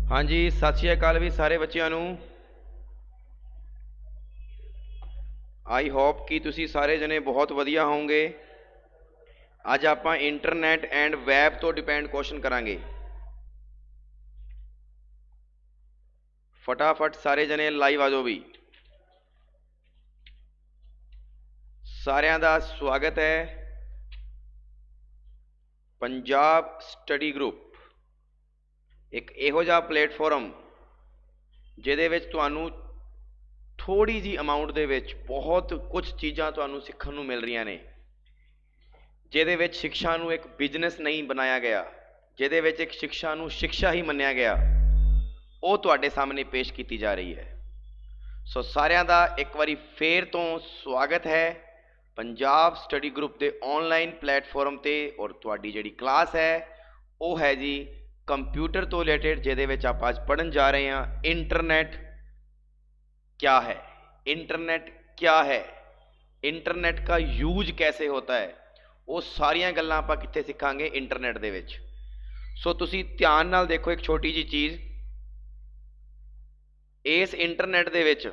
हाँ जी, सत श्री अकाल भी सारे बच्चों नूं। आई होप कि तुसी सारे जने बहुत वधिया होंगे। अज आपां इंटरनेट एंड वैब तो डिपेंड क्वेश्चन करांगे। फटाफट सारे जने लाइव आ जाओ भी। सारियां दा स्वागत है। पंजाब स्टडी ग्रुप एक इहो जिहा प्लेटफॉर्म जिहदे विच तुहानूं थोड़ी जी अमाउंट दे विच बहुत कुछ चीज़ां तुहानूं सीखण नूं मिल रहीआं ने, जिहदे विच शिक्षा नूं एक बिजनेस नहीं बनाया गया, जिहदे विच एक शिक्षा नूं शिक्षा ही मन्निया गया, वो तुहाडे सामने पेश की जा रही है। सो सारिਆਂ ਦਾ एक बारी फेर तो स्वागत है पंजाब स्टडी ग्रुप के ऑनलाइन प्लेटफॉर्म ते। और तुहाडी जिहड़ी क्लास है वो है जी कंप्यूटर तो रिलेटेड, जिहदे विच आपां अज पढ़न जा रहे हैं इंटरनेट क्या है, इंटरनेट क्या है, इंटरनेट का यूज कैसे होता है, वो सारियां गल्लां आपां कित्थे सिखांगे इंटरनेट दे विच। सो तुसीं ध्यान नाल देखो एक छोटी जी चीज़ इस इंटरनेट दे विच,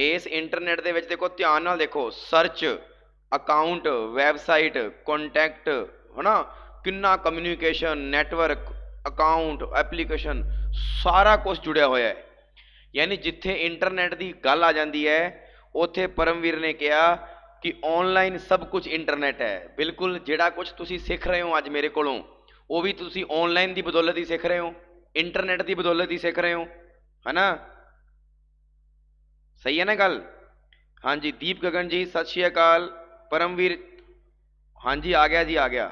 इस इंटरनेट दे विच देखो ध्यान नाल देखो, सर्च, अकाउंट, वैबसाइट, कॉन्टैक्ट, है ना, किन्ना कम्यूनीकेशन, नैटवर्क, अकाउंट, एप्लीकेशन, सारा कुछ जुड़िया होया है। यानी जिथे इंटरनेट की गल आ जाती है उत्थे परमवीर ने कहा कि ऑनलाइन सब कुछ इंटरनेट है। बिल्कुल, जिहड़ा कुछ तुसी सीख रहे हो अज मेरे कोलों, वो भी तुसी ऑनलाइन की बदौलत ही सीख रहे हो, इंटरनेट की बदौलत ही सीख रहे हो, है ना। सही है ना गल। हाँ जी, दीप गगन जी सत श्री अकाल। परमवीर हाँ जी आ गया जी, आ गया।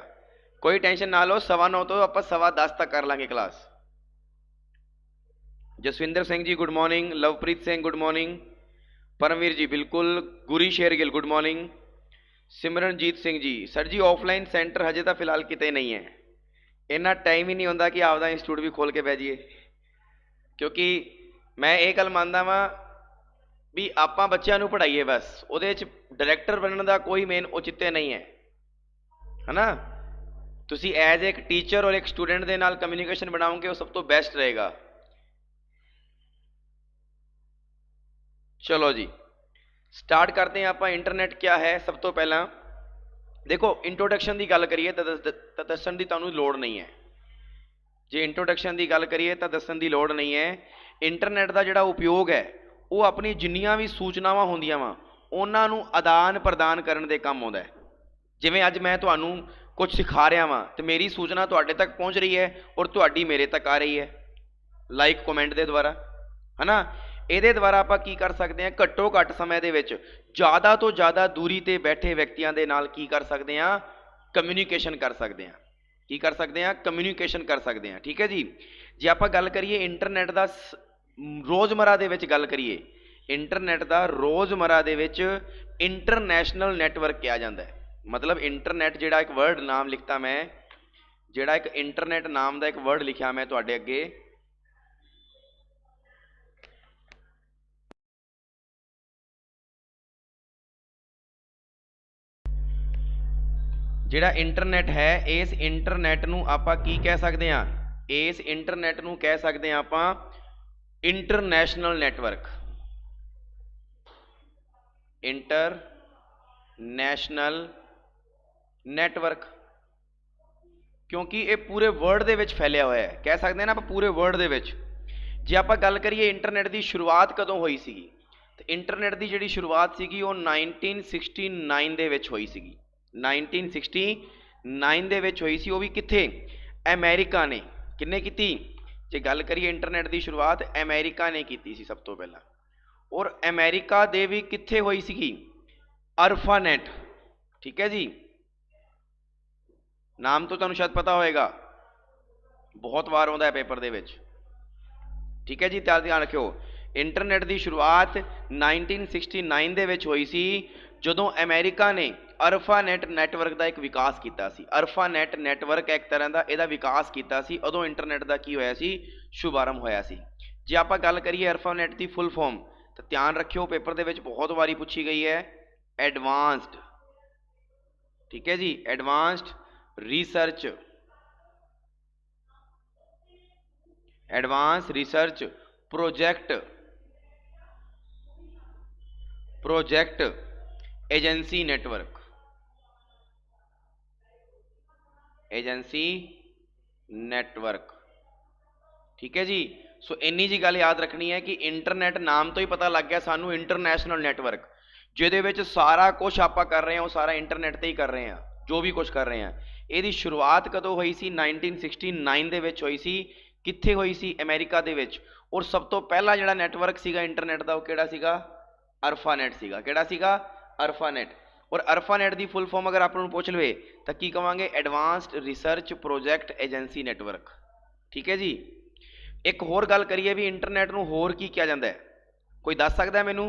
कोई टेंशन ना लो, 9:15 तो आप 10:15 तक कर लांगे class. Jaswinder Singh ji good morning, Lovepreet Singh good morning, Paramvir ji बिल्कुल, Guri Shergill good morning, Simranjit Singh ji sir ji offline centre हजे तो फिलहाल किते नहीं है, इन्ना टाइम ही नहीं होंदा कि आपका इंस्टीट्यूट भी खोल के बह जाइए। क्योंकि मैं ये गल मानता वा भी आपां बच्चों नूं पढ़ाइए बस, उहदे च डायरैक्टर बनने का कोई मेन औचित्य नहीं है ना। तुसी एज एक टीचर और एक स्टूडेंट के नाल कम्यूनीकेशन बनाओगे वो सब तो बेस्ट रहेगा। चलो जी स्टार्ट करते हैं। आप इंटरनेट क्या है, सब तो पहला देखो इंट्रोडक्शन की गल करिए तो दसन की तुहानूं लोड़ नहीं है। जे इंट्रोडक्शन की गल करिए तो दसन की लोड़ नहीं है। इंटरनेट का जिहड़ा उपयोग है वो अपनी जिन्नियां भी सूचनावां होंदियां वा उन्हां नूं आदान प्रदान करन दे काम आउंदा है। जिवें अज मैं तुहानूं कुछ सिखा रहा वां तो मेरी सूचना तुहाडे तक पहुँच रही है और तुहाडी मेरे तक आ रही है लाइक कमेंट के द्वारा, है ना। ये द्वारा आप की कर सकते हैं घट्टो घट्ट समय दे विच ज़्यादा तो ज़्यादा दूरी ते बैठे व्यक्तियों के नाल की कर सकते हैं, कम्यूनीकेशन कर सकते हैं। की कर सकते हैं, कम्यूनीकेशन कर सकते हैं। ठीक है जी। जे आप गल करिए इंटरनेट का रोज़मर्रा दे विच गल करिए, इंटरनेट का रोज़मर्रा दे विच इंटरनैशनल नैटवर्क कहा जाता है। मतलब इंटरनेट जिहड़ा एक वर्ड नाम लिखता मैं, जिहड़ा एक इंटरनेट नाम का एक वर्ड लिखा मैं तुहाडे अगे, जिहड़ा इंटरनेट है इस इंटरनेट नूं आपां की कह सकते हैं, इस इंटरनेट नूं कह सकते हैं आपां इंटरनैशनल नैटवर्क। इंटरनैशनल नैटवर्क क्योंकि ये पूरे वर्ल्ड दे विच फैलिया हुआ है, कह सकते हैं ना आप पूरे वर्ल्ड दे विच। जे आप गल करिए इंटरनेट की शुरुआत कदों हुई सी, तो इंटरनेट की जिहड़ी शुरुआत सी वो 1969 दे विच हुई सी। 1969 दे विच हुई सी, वो भी कित्थे, अमेरिका ने। किन्ने कीती, जे गल करिए इंटरनेट की शुरुआत अमेरिका ने की सी सब तो पहला। और अमेरिका दे भी कित्थे हुई सी, अरफानेट। ठीक है जी, नाम तो तुहानूं शायद पता होएगा, बहुत बार आउंदा है पेपर दे विच। ठीक है जी, ध्यान रखियो इंटरनेट की शुरुआत 1969 दे विच हुई सी, जदों अमेरिका ने अरफानेट नैटवर्क का एक विकास किया। अरफानेट नैटवर्क एक तरह का यदा विकास किया, उदों इंटरनेट का की होया सी, शुभारंभ होया सी। जे आप गल करिए अरफानेट की फुल फॉर्म, तो ध्यान रखियो पेपर दे विच बहुत बारी पूछी गई है, एडवांस्ड। ठीक है जी, advanced research, advance research project, project agency network, agency network. ठीक है जी। सो इन्नी जी गल याद रखनी है कि इंटरनेट नाम तो ही पता लग गया सानू इंटरनेशनल नेटवर्क, जिहदे विच सारा कुछ आप कर रहे हैं वो सारा इंटरनेट ते ही कर रहे हैं, जो भी कुछ कर रहे हैं। ਇਹਦੀ शुरुआत कदों हुई सी 1969 ਦੇ ਵਿੱਚ ਹੋਈ ਸੀ। कित्थे हुई सी? अमेरिका ਦੇ ਵਿੱਚ। और सब तो पहला जिहड़ा नैटवर्क सीगा इंटरनेट का वो किहड़ा सीगा? अरफानैट सीगा। किहड़ा सीगा? अरफानैट। और अरफानैट की फुल फॉर्म अगर आप पूछ लवे तो की कहांगे? Advanced research project agency network. ठीक है जी। एक होर गल करिए भी इंटरनेट नूं होर की कहा जाता है, कोई दस सकता है मैनू?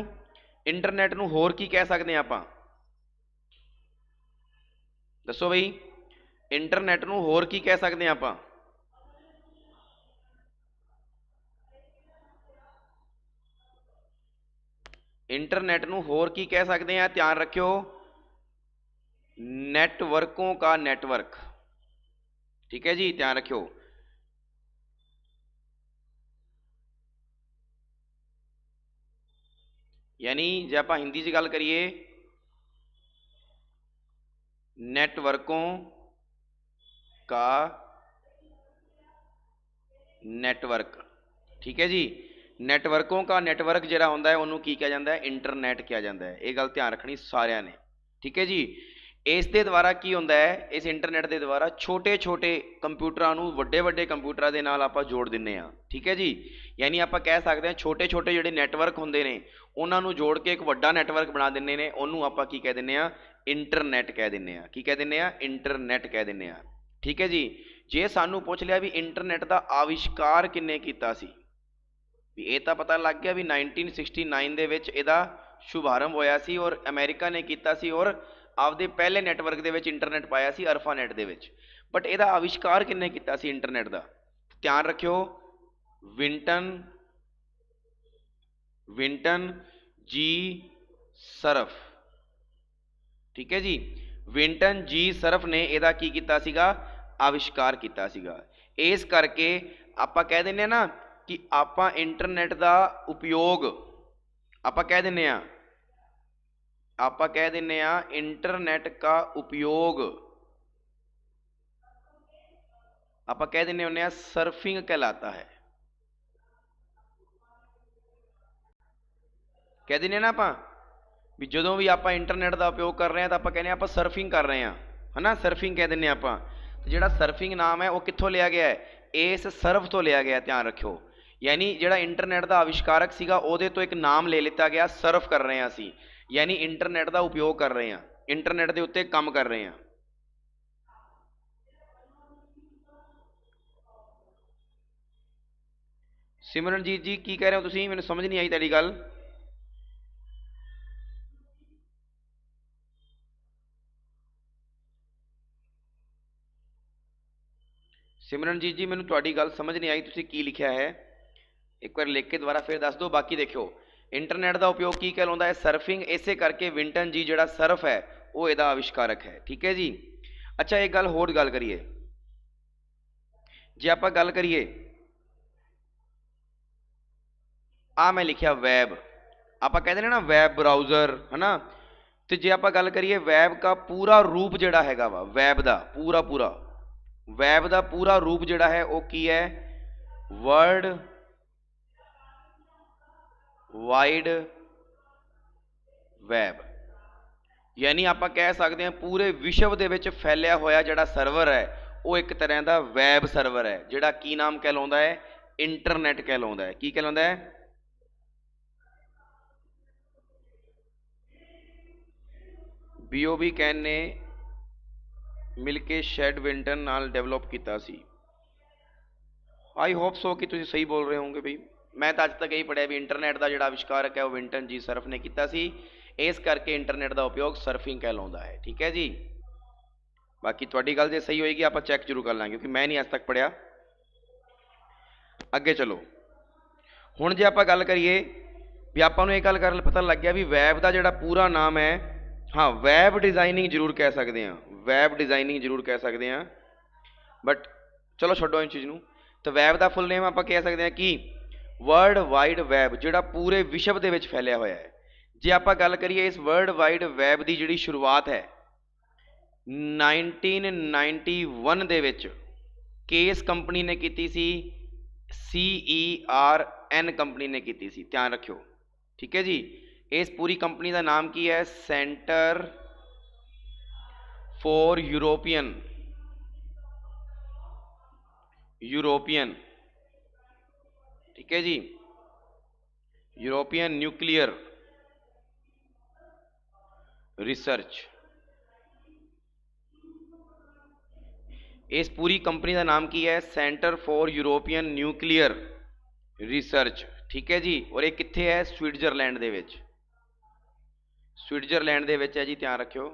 इंटरनेट नूं होर की कह सकते हैं आपां? दसो बई, इंटरनेट नूं होर की कह सकते हैं आपां? इंटरनेट नूं होर की कह सकते हैं? ध्यान रखियो, नेटवर्कों का नेटवर्क। ठीक है जी, ध्यान रखियो। यानी जे आप हिंदी च गल करिए, नेटवर्कों का नेटवर्क। ठीक है जी। नेटवर्कों का नेटवर्क जिहड़ा हुंदा है उन्होंने की कहा जाता है? इंटरनेट कहा जाता है। ये गल ध्यान रखनी सारिਆਂ ने। ठीक है जी। इस दे द्वारा की हुंदा है? इस इंटरनेट के द्वारा छोटे छोटे कंप्यूटरां नूं वड्डे वड्डे कंप्यूटरां दे नाल आपां जोड़ दिंदे आ। ठीक है जी। यानी आप कह सकते हैं छोटे छोटे जिहड़े नैटवर्क हुंदे ने उन्हां नूं जोड़ के एक वड्डा नैटवर्क बना दिंदे ने, उहनूं आपां की कह दिंदे आ? इंटरनेट कह दिंदे आ। की कह दिंदे आ? इंटरनेट कह दिंदे आ। ठीक है जी। जे सानू पूछ लिया भी इंटरनेट का आविष्कार किन्ने कीता सी, भी ये तो पता लग गया भी 1969 दे विच इहदा शुभारंभ होया सी और अमेरिका ने कीता सी और आपदे पहले नैटवर्क दे विच इंटरनेट पाया सी अरफानैट दे विच। बट इहदा आविष्कार किन्ने कीता सी इंटरनेट दा? ध्यान रखियो, विंटन, विंटन जी सर्फ। ठीक है जी। विंटन जी सर्फ ने इहदा की कीता सीगा? आविष्कार किया सीगा। इस करके आप कह दें ना कि आप इंटरनेट का उपयोग आप कह दें आप कह दें इंटरनेट का उपयोग आप कह दें होने सर्फिंग कहलाता है। कह दें ना आप भी जो भी आप इंटरनेट का उपयोग कर रहे हैं तो आप कहने आप सर्फिंग कर रहे हैं, है ना? सर्फिंग कह दें आप। जिहड़ा सर्फिंग नाम है वो कित्थों लिया गया है? इस सर्फ तो लिया गया। ध्यान रखियो, यानी जिहड़ा इंटरनेट का आविष्कारक सीगा उहदे तो एक नाम ले लिता गया, सर्फ कर रहे हैं असी, यानी इंटरनेट का उपयोग कर रहे हैं, इंटरनेट के उत्ते काम कर रहे हैं। सिमरनजीत जी की कह रहे हो तुसीं? मैनूं समझ नहीं आई तुहाडी गल। सिमरनजीत जी मैनूं तुहाडी गल समझ नहीं आई, तुसीं की लिखिया है? एक बार लिख के दोबारा फिर दस दो। बाकी देखो इंटरनेट का उपयोग की कहलाता है? सर्फिंग। इसे करके विंटन जी जिहड़ा सर्फ है वो इहदा आविष्कारक है। ठीक है जी। अच्छा एक गल होर गल करिए, जे आप गल करिए आ मैं लिखिया वैब, आप कह दें ना वैब ब्राउज़र, है ना? तो जे आप गल करिए वैब का पूरा रूप जिहड़ा हैगा वा, वैब का पूरा पूरा, वैब का पूरा रूप जिहड़ा है वो की है? World wide web. यानी आप कह सकते हैं पूरे विश्व के विच फैलिया होया जिहड़ा सर्वर है वो एक तरह का वैब सर्वर है, जिहड़ा की नाम कहलाउंदा है? इंटरनेट कहलाउंदा है। की कहलाउंदा है? बीओबी कैन ने मिल के शैड विंटन नाल डेवलप किया सी। आई होप सो कि तुम सही बोल रहे होंगे भाई। मैं तो अज तक यही पढ़िया भी इंटरनेट का जो आविष्कारक है वो विंटन जी सर्फ ने किया सी, इस करके इंटरनेट का उपयोग सर्फिंग कहलाता है। ठीक है जी। बाकी थोड़ी गल जो सही होएगी आप चैक जरूर कर लेंगे क्योंकि मैं नहीं अज तक पढ़िया। अगे चलो हुण जे आप गल करिए भी आपको ये गल कर पता लग गया भी वैब का जोड़ा पूरा नाम है हाँ वैब डिज़ाइनिंग जरूर कह सकते हैं, वैब डिज़ाइनिंग जरूर कह सकते हैं, बट चलो छड्डो इन चीज़ ਨੂੰ। तो वैब का फुल नेम आप कह सकते हैं कि वर्ल्ड वाइड वैब ਜਿਹੜਾ पूरे विश्व ਦੇ ਵਿੱਚ फैलिया होया है। जे आप गल करिए इस वर्ल्ड वाइड वैब की जिहड़ी शुरुआत है 1991 ਦੇ ਵਿੱਚ केस कंपनी ने की सी, CERN कंपनी ने की सी, ध्यान रखियो, ठीक है जी। इस पूरी कंपनी का नाम की है सेंटर फॉर यूरोपियन, ठीक है जी, यूरोपियन न्यूक्लियर रिसर्च। इस पूरी कंपनी का नाम की है centre for European nuclear research, ठीक है जी। और ये कित्थे है? स्विट्जरलैंड दे विच, स्विट्जरलैंड दे विच है जी, ध्यान रखियो,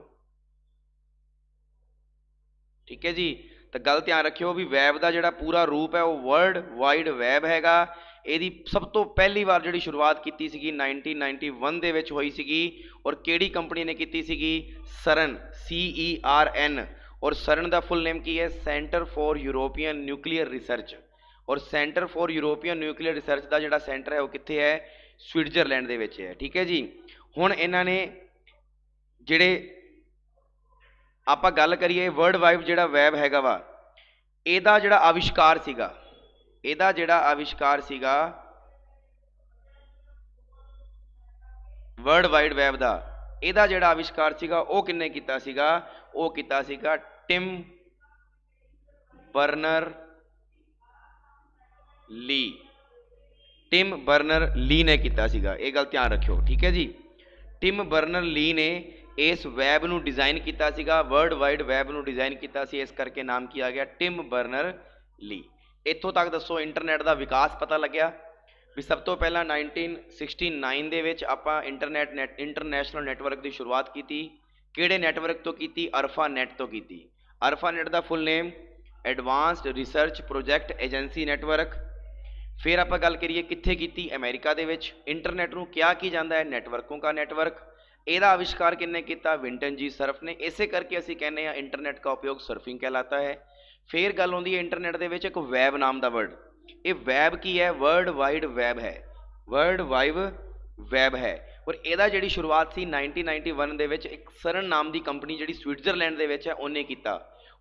ठीक है जी। तो गल ध्यान रखियो भी वैब का जिहड़ा पूरा रूप है वो वर्ल्ड वाइड वैब हैगा। ਇਹਦੀ सब तो पहली बार जिहड़ी शुरुआत की सी 1991 ਦੇ ਵਿੱਚ ਹੋਈ ਸੀਗੀ। और ਕਿਹੜੀ कंपनी ने की ਸੀਗੀ? CERN, CERN। और CERN का फुल नेम की है centre for European nuclear research. और centre for European nuclear research का जिहड़ा सेंटर है वो कित्थे है? स्विट्जरलैंड दे विच है, ठीक है जी। हुण इन्हां ने जिहड़े आप गल करिए वर्ल्ड वाइड जिहड़ा वैब हैगा वा, ਇਹਦਾ ਜਿਹੜਾ ਆਵਿਸ਼ਕਾਰ ਸੀਗਾ, ਇਹਦਾ ਜਿਹੜਾ ਆਵਿਸ਼ਕਾਰ ਸੀਗਾ ਵਰਲਡ ਵਾਈਡ ਵੈਬ ਦਾ, ਇਹਦਾ ਜਿਹੜਾ ਆਵਿਸ਼ਕਾਰ ਸੀਗਾ ਉਹ ਕਿੰਨੇ ਕੀਤਾ ਸੀਗਾ? ਉਹ ਕੀਤਾ ਸੀਗਾ ਟਿਮ ਬਰਨਰ ਲੀ, ਟਿਮ ਬਰਨਰ ਲੀ ਨੇ ਕੀਤਾ ਸੀਗਾ। ਇਹ ਗੱਲ ਧਿਆਨ ਰੱਖਿਓ, ਠੀਕ ਹੈ ਜੀ। ਟਿਮ ਬਰਨਰ ਲੀ ਨੇ इस वैब ਨੂੰ डिज़ाइन किया ਸੀਗਾ, वर्ल्ड वाइड वैब ਨੂੰ डिज़ाइन किया सी, इस करके नाम की आ गया टिम बर्नर ली। इत्थों तक दसो इंटरनेट का विकास पता लग्या भी। सब तो पहला 1969 ਦੇ ਵਿੱਚ ਆਪਾਂ इंटरनेशनल नैटवर्क की शुरुआत की। किहड़े नैटवर्क तो की? अरफा नैट तो की। अरफा नैट का full name advanced research project agency network. फिर आप गल करिए कित्थे की? अमेरिका दे विच। इंटरनेट नूं क्या की जाता है? नैटवर्कों का नेटवर्क। ਇਹਦਾ आविष्कार किन्ने किया? विंटन जी सर्फ ने। इसे करके असीं कहने हैं इंटरनेट का उपयोग सर्फिंग कहलाता है। फिर गल आउंदी है इंटरनेट दे विच एक वैब नाम का वर्ड। ये वैब की है? वर्ल्ड वाइड वैब है, वर्ल्ड वाइड वैब है। और ਇਹਦਾ ਜਿਹੜੀ शुरुआत सी 1991 ਦੇ ਵਿੱਚ एक CERN नाम की कंपनी ਜਿਹੜੀ स्विट्जरलैंड ਦੇ ਵਿੱਚ है ਉਹਨੇ ਕੀਤਾ।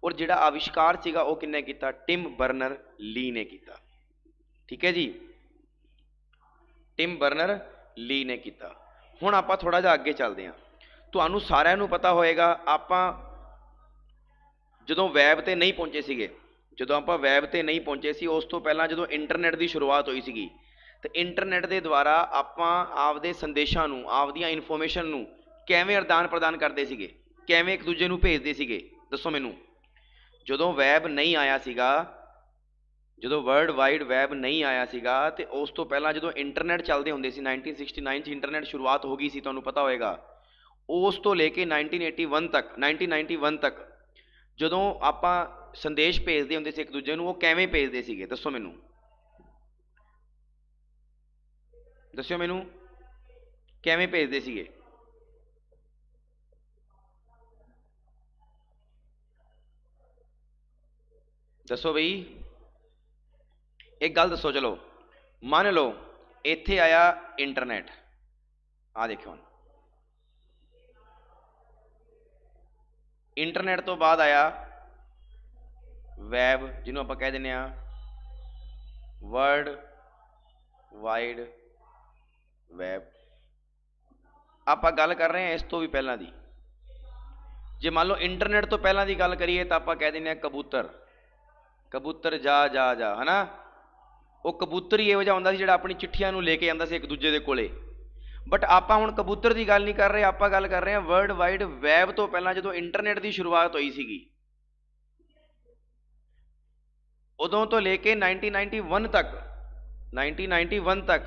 और ਜਿਹੜਾ आविष्कार ਸੀਗਾ ਉਹ किन्ने ਕੀਤਾ? टिम बर्नर ली ने किया, ठीक है जी, टिम बर्नर ली ने किया। ਹੁਣ ਆਪਾਂ थोड़ा ਜਿਹਾ ਅੱਗੇ ਚੱਲਦੇ ਹਾਂ। ਤੁਹਾਨੂੰ ਸਾਰਿਆਂ ਨੂੰ ਪਤਾ ਹੋਏਗਾ ਆਪਾਂ ਜਦੋਂ ਵੈਬ ਤੇ ਨਹੀਂ ਪਹੁੰਚੇ ਸੀਗੇ, ਜਦੋਂ ਆਪਾਂ ਵੈਬ ਤੇ ਨਹੀਂ ਪਹੁੰਚੇ ਸੀ ਉਸ ਤੋਂ ਪਹਿਲਾਂ ਜਦੋਂ ਇੰਟਰਨੈਟ ਦੀ ਸ਼ੁਰੂਆਤ ਹੋਈ ਸੀਗੀ ਤੇ ਇੰਟਰਨੈਟ ਦੇ ਦੁਆਰਾ ਆਪਾਂ ਆਪਦੇ ਸੰਦੇਸ਼ਾਂ ਨੂੰ, ਆਪਦੀਆਂ ਇਨਫੋਰਮੇਸ਼ਨ ਨੂੰ ਕਿਵੇਂ ਆਦਾਨ ਪ੍ਰਦਾਨ ਕਰਦੇ ਸੀਗੇ, ਕਿਵੇਂ ਇੱਕ ਦੂਜੇ ਨੂੰ ਭੇਜਦੇ ਸੀਗੇ? ਦੱਸੋ ਮੈਨੂੰ। ਜਦੋਂ ਵੈਬ ਨਹੀਂ ਆਇਆ ਸੀਗਾ, ਜਦੋਂ वर्ल्ड वाइड वैब नहीं आया सीगा ते उस तो पहला जो इंटरनेट चलते होंगे सी 1969 इंटरनेट शुरुआत हो गई सी, तुहानूं पता होएगा। उस तो लेके 1991 तक जदों आपां संदेश भेजते होंगे सी एक दूजे नूं, वो किवें भेजते सीगे? दसो मैनूं, दस्यो मैनूं किवें भेजते सीगे? दसो बई, एक गल दसो। चलो मान लो इत्थे आया इंटरनेट, आ देखो इंटरनेट तो बाद आया वैब, जिन्हों आप कह दें वर्ल्ड वाइड वैब। आप गल कर रहे हैं इस तो भी पहला दी। जे मान लो इंटरनेट तो पहला दी गल करिए तो आप कह दें कबूतर, कबूतर जा जा जा, है ना। वो कबूतर ही इहो जिहा हुंदा सी जिहड़ा अपनी चिट्ठियां नूं लेके आंदा सी एक दूजे दे कोले। बट आपां हुण कबूतर की गल नहीं कर रहे, आपां गल कर रहे हैं वर्ल्ड वाइड वैब तो पहलां जदों इंटरनेट की शुरुआत हुई सीगी, उदों तो लेके 1991 तक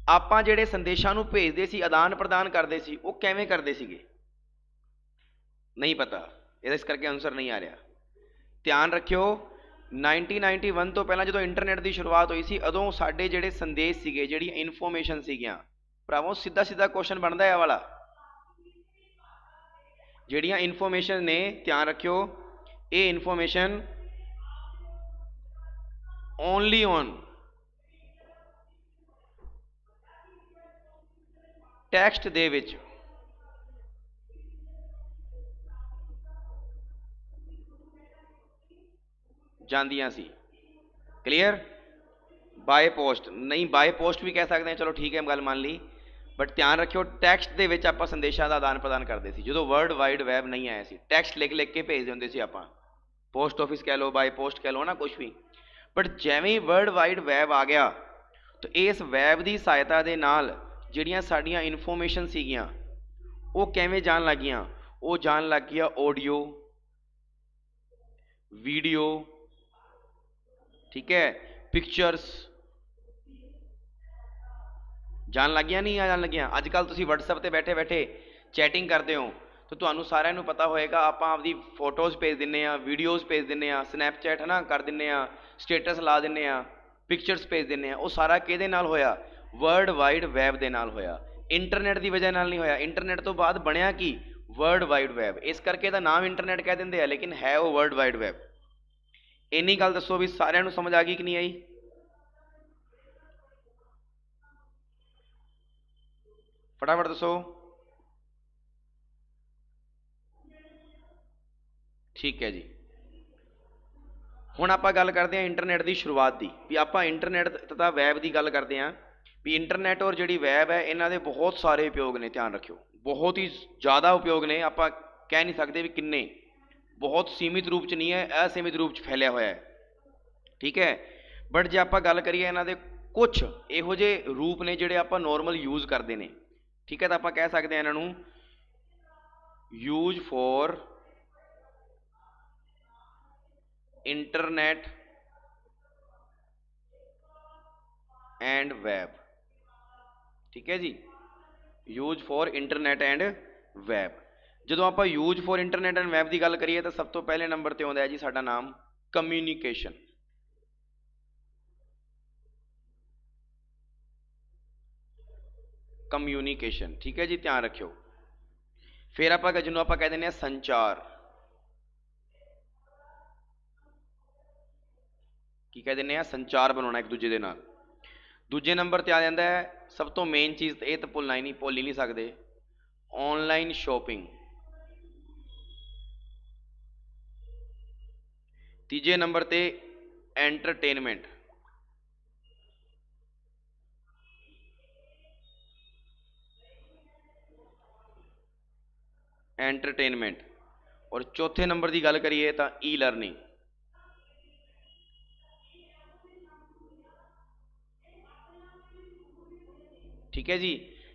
आपां जिहड़े संदेशां नूं भेजदे सी, आदान प्रदान करदे सी, वो किवें करदे सीगे? नहीं पता, इस करके आंसर नहीं आ रहा। ध्यान रखियो 1991 तो पहला जो इंटरनेट की शुरुआत हुई सी उदों साडे जिहड़े संदेश सीगे, जिहड़ियां इनफॉर्मेशन सीगियां, भरावों सीधा सीधा क्वेश्चन बनता है वाला, ਜਿਹੜੀਆਂ ਇਨਫੋਰਮੇਸ਼ਨ ਨੇ ਧਿਆਨ ਰੱਖਿਓ ਇਹ ਇਨਫੋਰਮੇਸ਼ਨ ਓਨਲੀ ਔਨ ਟੈਕਸਟ ਦੇ ਵਿੱਚ ਜਾਂਦੀਆਂ ਸੀ। ਕਲੀਅਰ। ਬਾਏ ਪੋਸਟ ਨਹੀਂ, ਬਾਏ ਪੋਸਟ ਵੀ ਕਹਿ ਸਕਦੇ ਹਾਂ, ਚਲੋ ਠੀਕ ਹੈ ਗੱਲ ਮੰਨ ਲਈ, ਬਟ ਧਿਆਨ ਰੱਖਿਓ ਟੈਕਸਟ ਦੇ ਵਿੱਚ ਆਪਾਂ ਸੰਦੇਸ਼ਾਂ ਦਾ ਆਦਾਨ ਪ੍ਰਦਾਨ ਕਰਦੇ ਸੀ ਜਦੋਂ ਵਰਲਡ ਵਾਈਡ ਵੈਬ ਨਹੀਂ ਆਇਆ ਸੀ। ਟੈਕਸਟ ਲਿਖ ਲਿਖ ਕੇ ਭੇਜਦੇ ਹੁੰਦੇ ਸੀ ਆਪਾਂ, ਪੋਸਟ ਆਫਿਸ ਕਹਿ ਲਓ, ਬਾਏ ਪੋਸਟ ਕਹਿ ਲਓ ਨਾ, ਕੁਛ ਵੀ। ਬਟ ਜਿਵੇਂ ਹੀ ਵਰਲਡ ਵਾਈਡ ਵੈਬ ਆ ਗਿਆ ਤਾਂ ਇਸ ਵੈਬ ਦੀ ਸਹਾਇਤਾ ਦੇ ਨਾਲ ਜਿਹੜੀਆਂ ਸਾਡੀਆਂ ਇਨਫੋਰਮੇਸ਼ਨ ਸੀਗੀਆਂ ਉਹ ਕਿਵੇਂ ਜਾਣ ਲੱਗੀਆਂ, ਉਹ ਜਾਣ ਲੱਗ ਗਿਆ ਆਡੀਓ, ਵੀਡੀਓ, ਠੀਕ ਹੈ, ਪਿਕਚਰਸ ਜਾਣ ਲੱਗੀਆਂ ਨਹੀਂ ਜਾਣ ਲੱਗੀਆਂ। ਅੱਜ ਕੱਲ੍ਹ ਤੁਸੀਂ ਵਟਸਐਪ 'ਤੇ ਬੈਠੇ ਬੈਠੇ ਚੈਟਿੰਗ ਕਰਦੇ ਹੋ ਤਾਂ ਤੁਹਾਨੂੰ ਸਾਰਿਆਂ ਨੂੰ ਪਤਾ ਹੋਏਗਾ ਆਪਾਂ ਆਪਦੀ ਫੋਟੋਜ਼ ਭੇਜ ਦਿੰਦੇ ਹਾਂ, ਵੀਡੀਓਜ਼ ਭੇਜ ਦਿੰਦੇ ਹਾਂ, ਸਨੈਪਚੈਟ ਹੈ ਨਾ ਕਰ ਦਿੰਦੇ ਹਾਂ, ਸਟੇਟਸ ਲਾ ਦਿੰਦੇ ਹਾਂ, ਪਿਕਚਰਸ ਭੇਜ ਦਿੰਦੇ ਹਾਂ। ਉਹ ਸਾਰਾ ਕਿਹਦੇ ਨਾਲ ਹੋਇਆ? ਵਰਲਡ ਵਾਈਡ ਵੈਬ ਦੇ ਨਾਲ ਹੋਇਆ, ਇੰਟਰਨੈਟ ਦੀ ਵਜ੍ਹਾ ਨਾਲ ਨਹੀਂ ਹੋਇਆ। ਇੰਟਰਨੈਟ ਤੋਂ ਬਾਅਦ ਬਣਿਆ ਕੀ? World wide web. ਇਸ ਕਰਕੇ ਇਹਦਾ ਨਾਮ ਇੰਟਰਨੈਟ ਕਹਿ ਦਿੰਦੇ ਆ, ਲੇਕਿਨ ਹੈ ਉਹ ਵਰਲਡ ਵਾਈਡ ਵੈਬ। ਇੰਨੀ ਗੱਲ ਦੱਸੋ ਵੀ ਸਾਰਿਆਂ ਨੂੰ ਸਮਝ ਆ ਗਈ ਕਿ ਨਹੀਂ ਆਈ? ਫਟਾਫਟ ਦੱਸੋ। ਠੀਕ ਹੈ ਜੀ, ਹੁਣ ਆਪਾਂ ਗੱਲ ਕਰਦੇ ਹਾਂ ਇੰਟਰਨੈਟ ਦੀ ਸ਼ੁਰੂਆਤ ਦੀ, ਵੀ ਆਪਾਂ ਇੰਟਰਨੈਟ ਤथा ਵੈਬ ਦੀ ਗੱਲ ਕਰਦੇ ਹਾਂ ਵੀ ਇੰਟਰਨੈਟ ਔਰ ਜਿਹੜੀ ਵੈਬ ਹੈ ਇਹਨਾਂ ਦੇ ਬਹੁਤ ਸਾਰੇ ਉਪਯੋਗ ਨੇ। ਧਿਆਨ ਰੱਖਿਓ ਬਹੁਤ ਹੀ ਜ਼ਿਆਦਾ ਉਪਯੋਗ ਨੇ, ਆਪਾਂ ਕਹਿ ਨਹੀਂ ਸਕਦੇ ਵੀ ਕਿੰਨੇ, ਬਹੁਤ ਸੀਮਿਤ ਰੂਪ 'ਚ ਨਹੀਂ ਹੈ, ਅਸੀਮਿਤ ਰੂਪ 'ਚ ਫੈਲਿਆ ਹੋਇਆ ਹੈ, ਠੀਕ ਹੈ। ਬਟ ਜੇ ਆਪਾਂ ਗੱਲ ਕਰੀਏ ਇਹਨਾਂ ਦੇ ਕੁਛ ਇਹੋ ਜਿਹੇ ਰੂਪ ਨੇ ਜਿਹੜੇ ਆਪਾਂ ਨੋਰਮਲ ਯੂਜ਼ ਕਰਦੇ ਨੇ, ਠੀਕ ਹੈ, ਤਾਂ ਆਪਾਂ ਕਹਿ ਸਕਦੇ ਹਾਂ ਇਹਨਾਂ ਨੂੰ use for internet and web, ਠੀਕ ਹੈ ਜੀ, use for internet and web. ਜਦੋਂ ਆਪਾਂ use for internet and web ਦੀ ਗੱਲ ਕਰੀਏ ਤਾਂ ਸਭ ਤੋਂ ਪਹਿਲੇ ਨੰਬਰ 'ਤੇ ਆਉਂਦਾ ਹੈ ਜੀ ਸਾਡਾ ਨਾਮ ਕਮਿਊਨੀਕੇਸ਼ਨ। ਕਮਿਊਨੀਕੇਸ਼ਨ, ਠੀਕ ਹੈ ਜੀ, ਧਿਆਨ ਰੱਖਿਓ। ਫਿਰ ਆਪਾਂ ਜਿਹਨੂੰ ਆਪਾਂ ਕਹਿ ਦਿੰਦੇ ਹਾਂ ਸੰਚਾਰ, ਕੀ ਕਹਿ ਦਿੰਦੇ ਹਾਂ? ਸੰਚਾਰ ਬਣਾਉਣਾ ਇੱਕ ਦੂਜੇ ਦੇ ਨਾਲ। ਦੂਜੇ ਨੰਬਰ 'ਤੇ ਆ ਜਾਂਦਾ ਹੈ ਸਭ ਤੋਂ ਮੇਨ ਚੀਜ਼, ਇਹ ਤਾਂ ਭੁੱਲ ਹੀ ਨਹੀਂ ਸਕਦੇ, ਔਨਲਾਈਨ ਸ਼ੋਪਿੰਗ। ਤੀਜੇ ਨੰਬਰ 'ਤੇ ਐਂਟਰਟੇਨਮੈਂਟ। ਐਂਟਰਟੇਨਮੈਂਟ। ਔਰ ਚੌਥੇ ਨੰਬਰ ਦੀ ਗੱਲ ਕਰੀਏ ਤਾਂ ਈ ਲਰਨਿੰਗ। ਠੀਕ ਹੈ ਜੀ,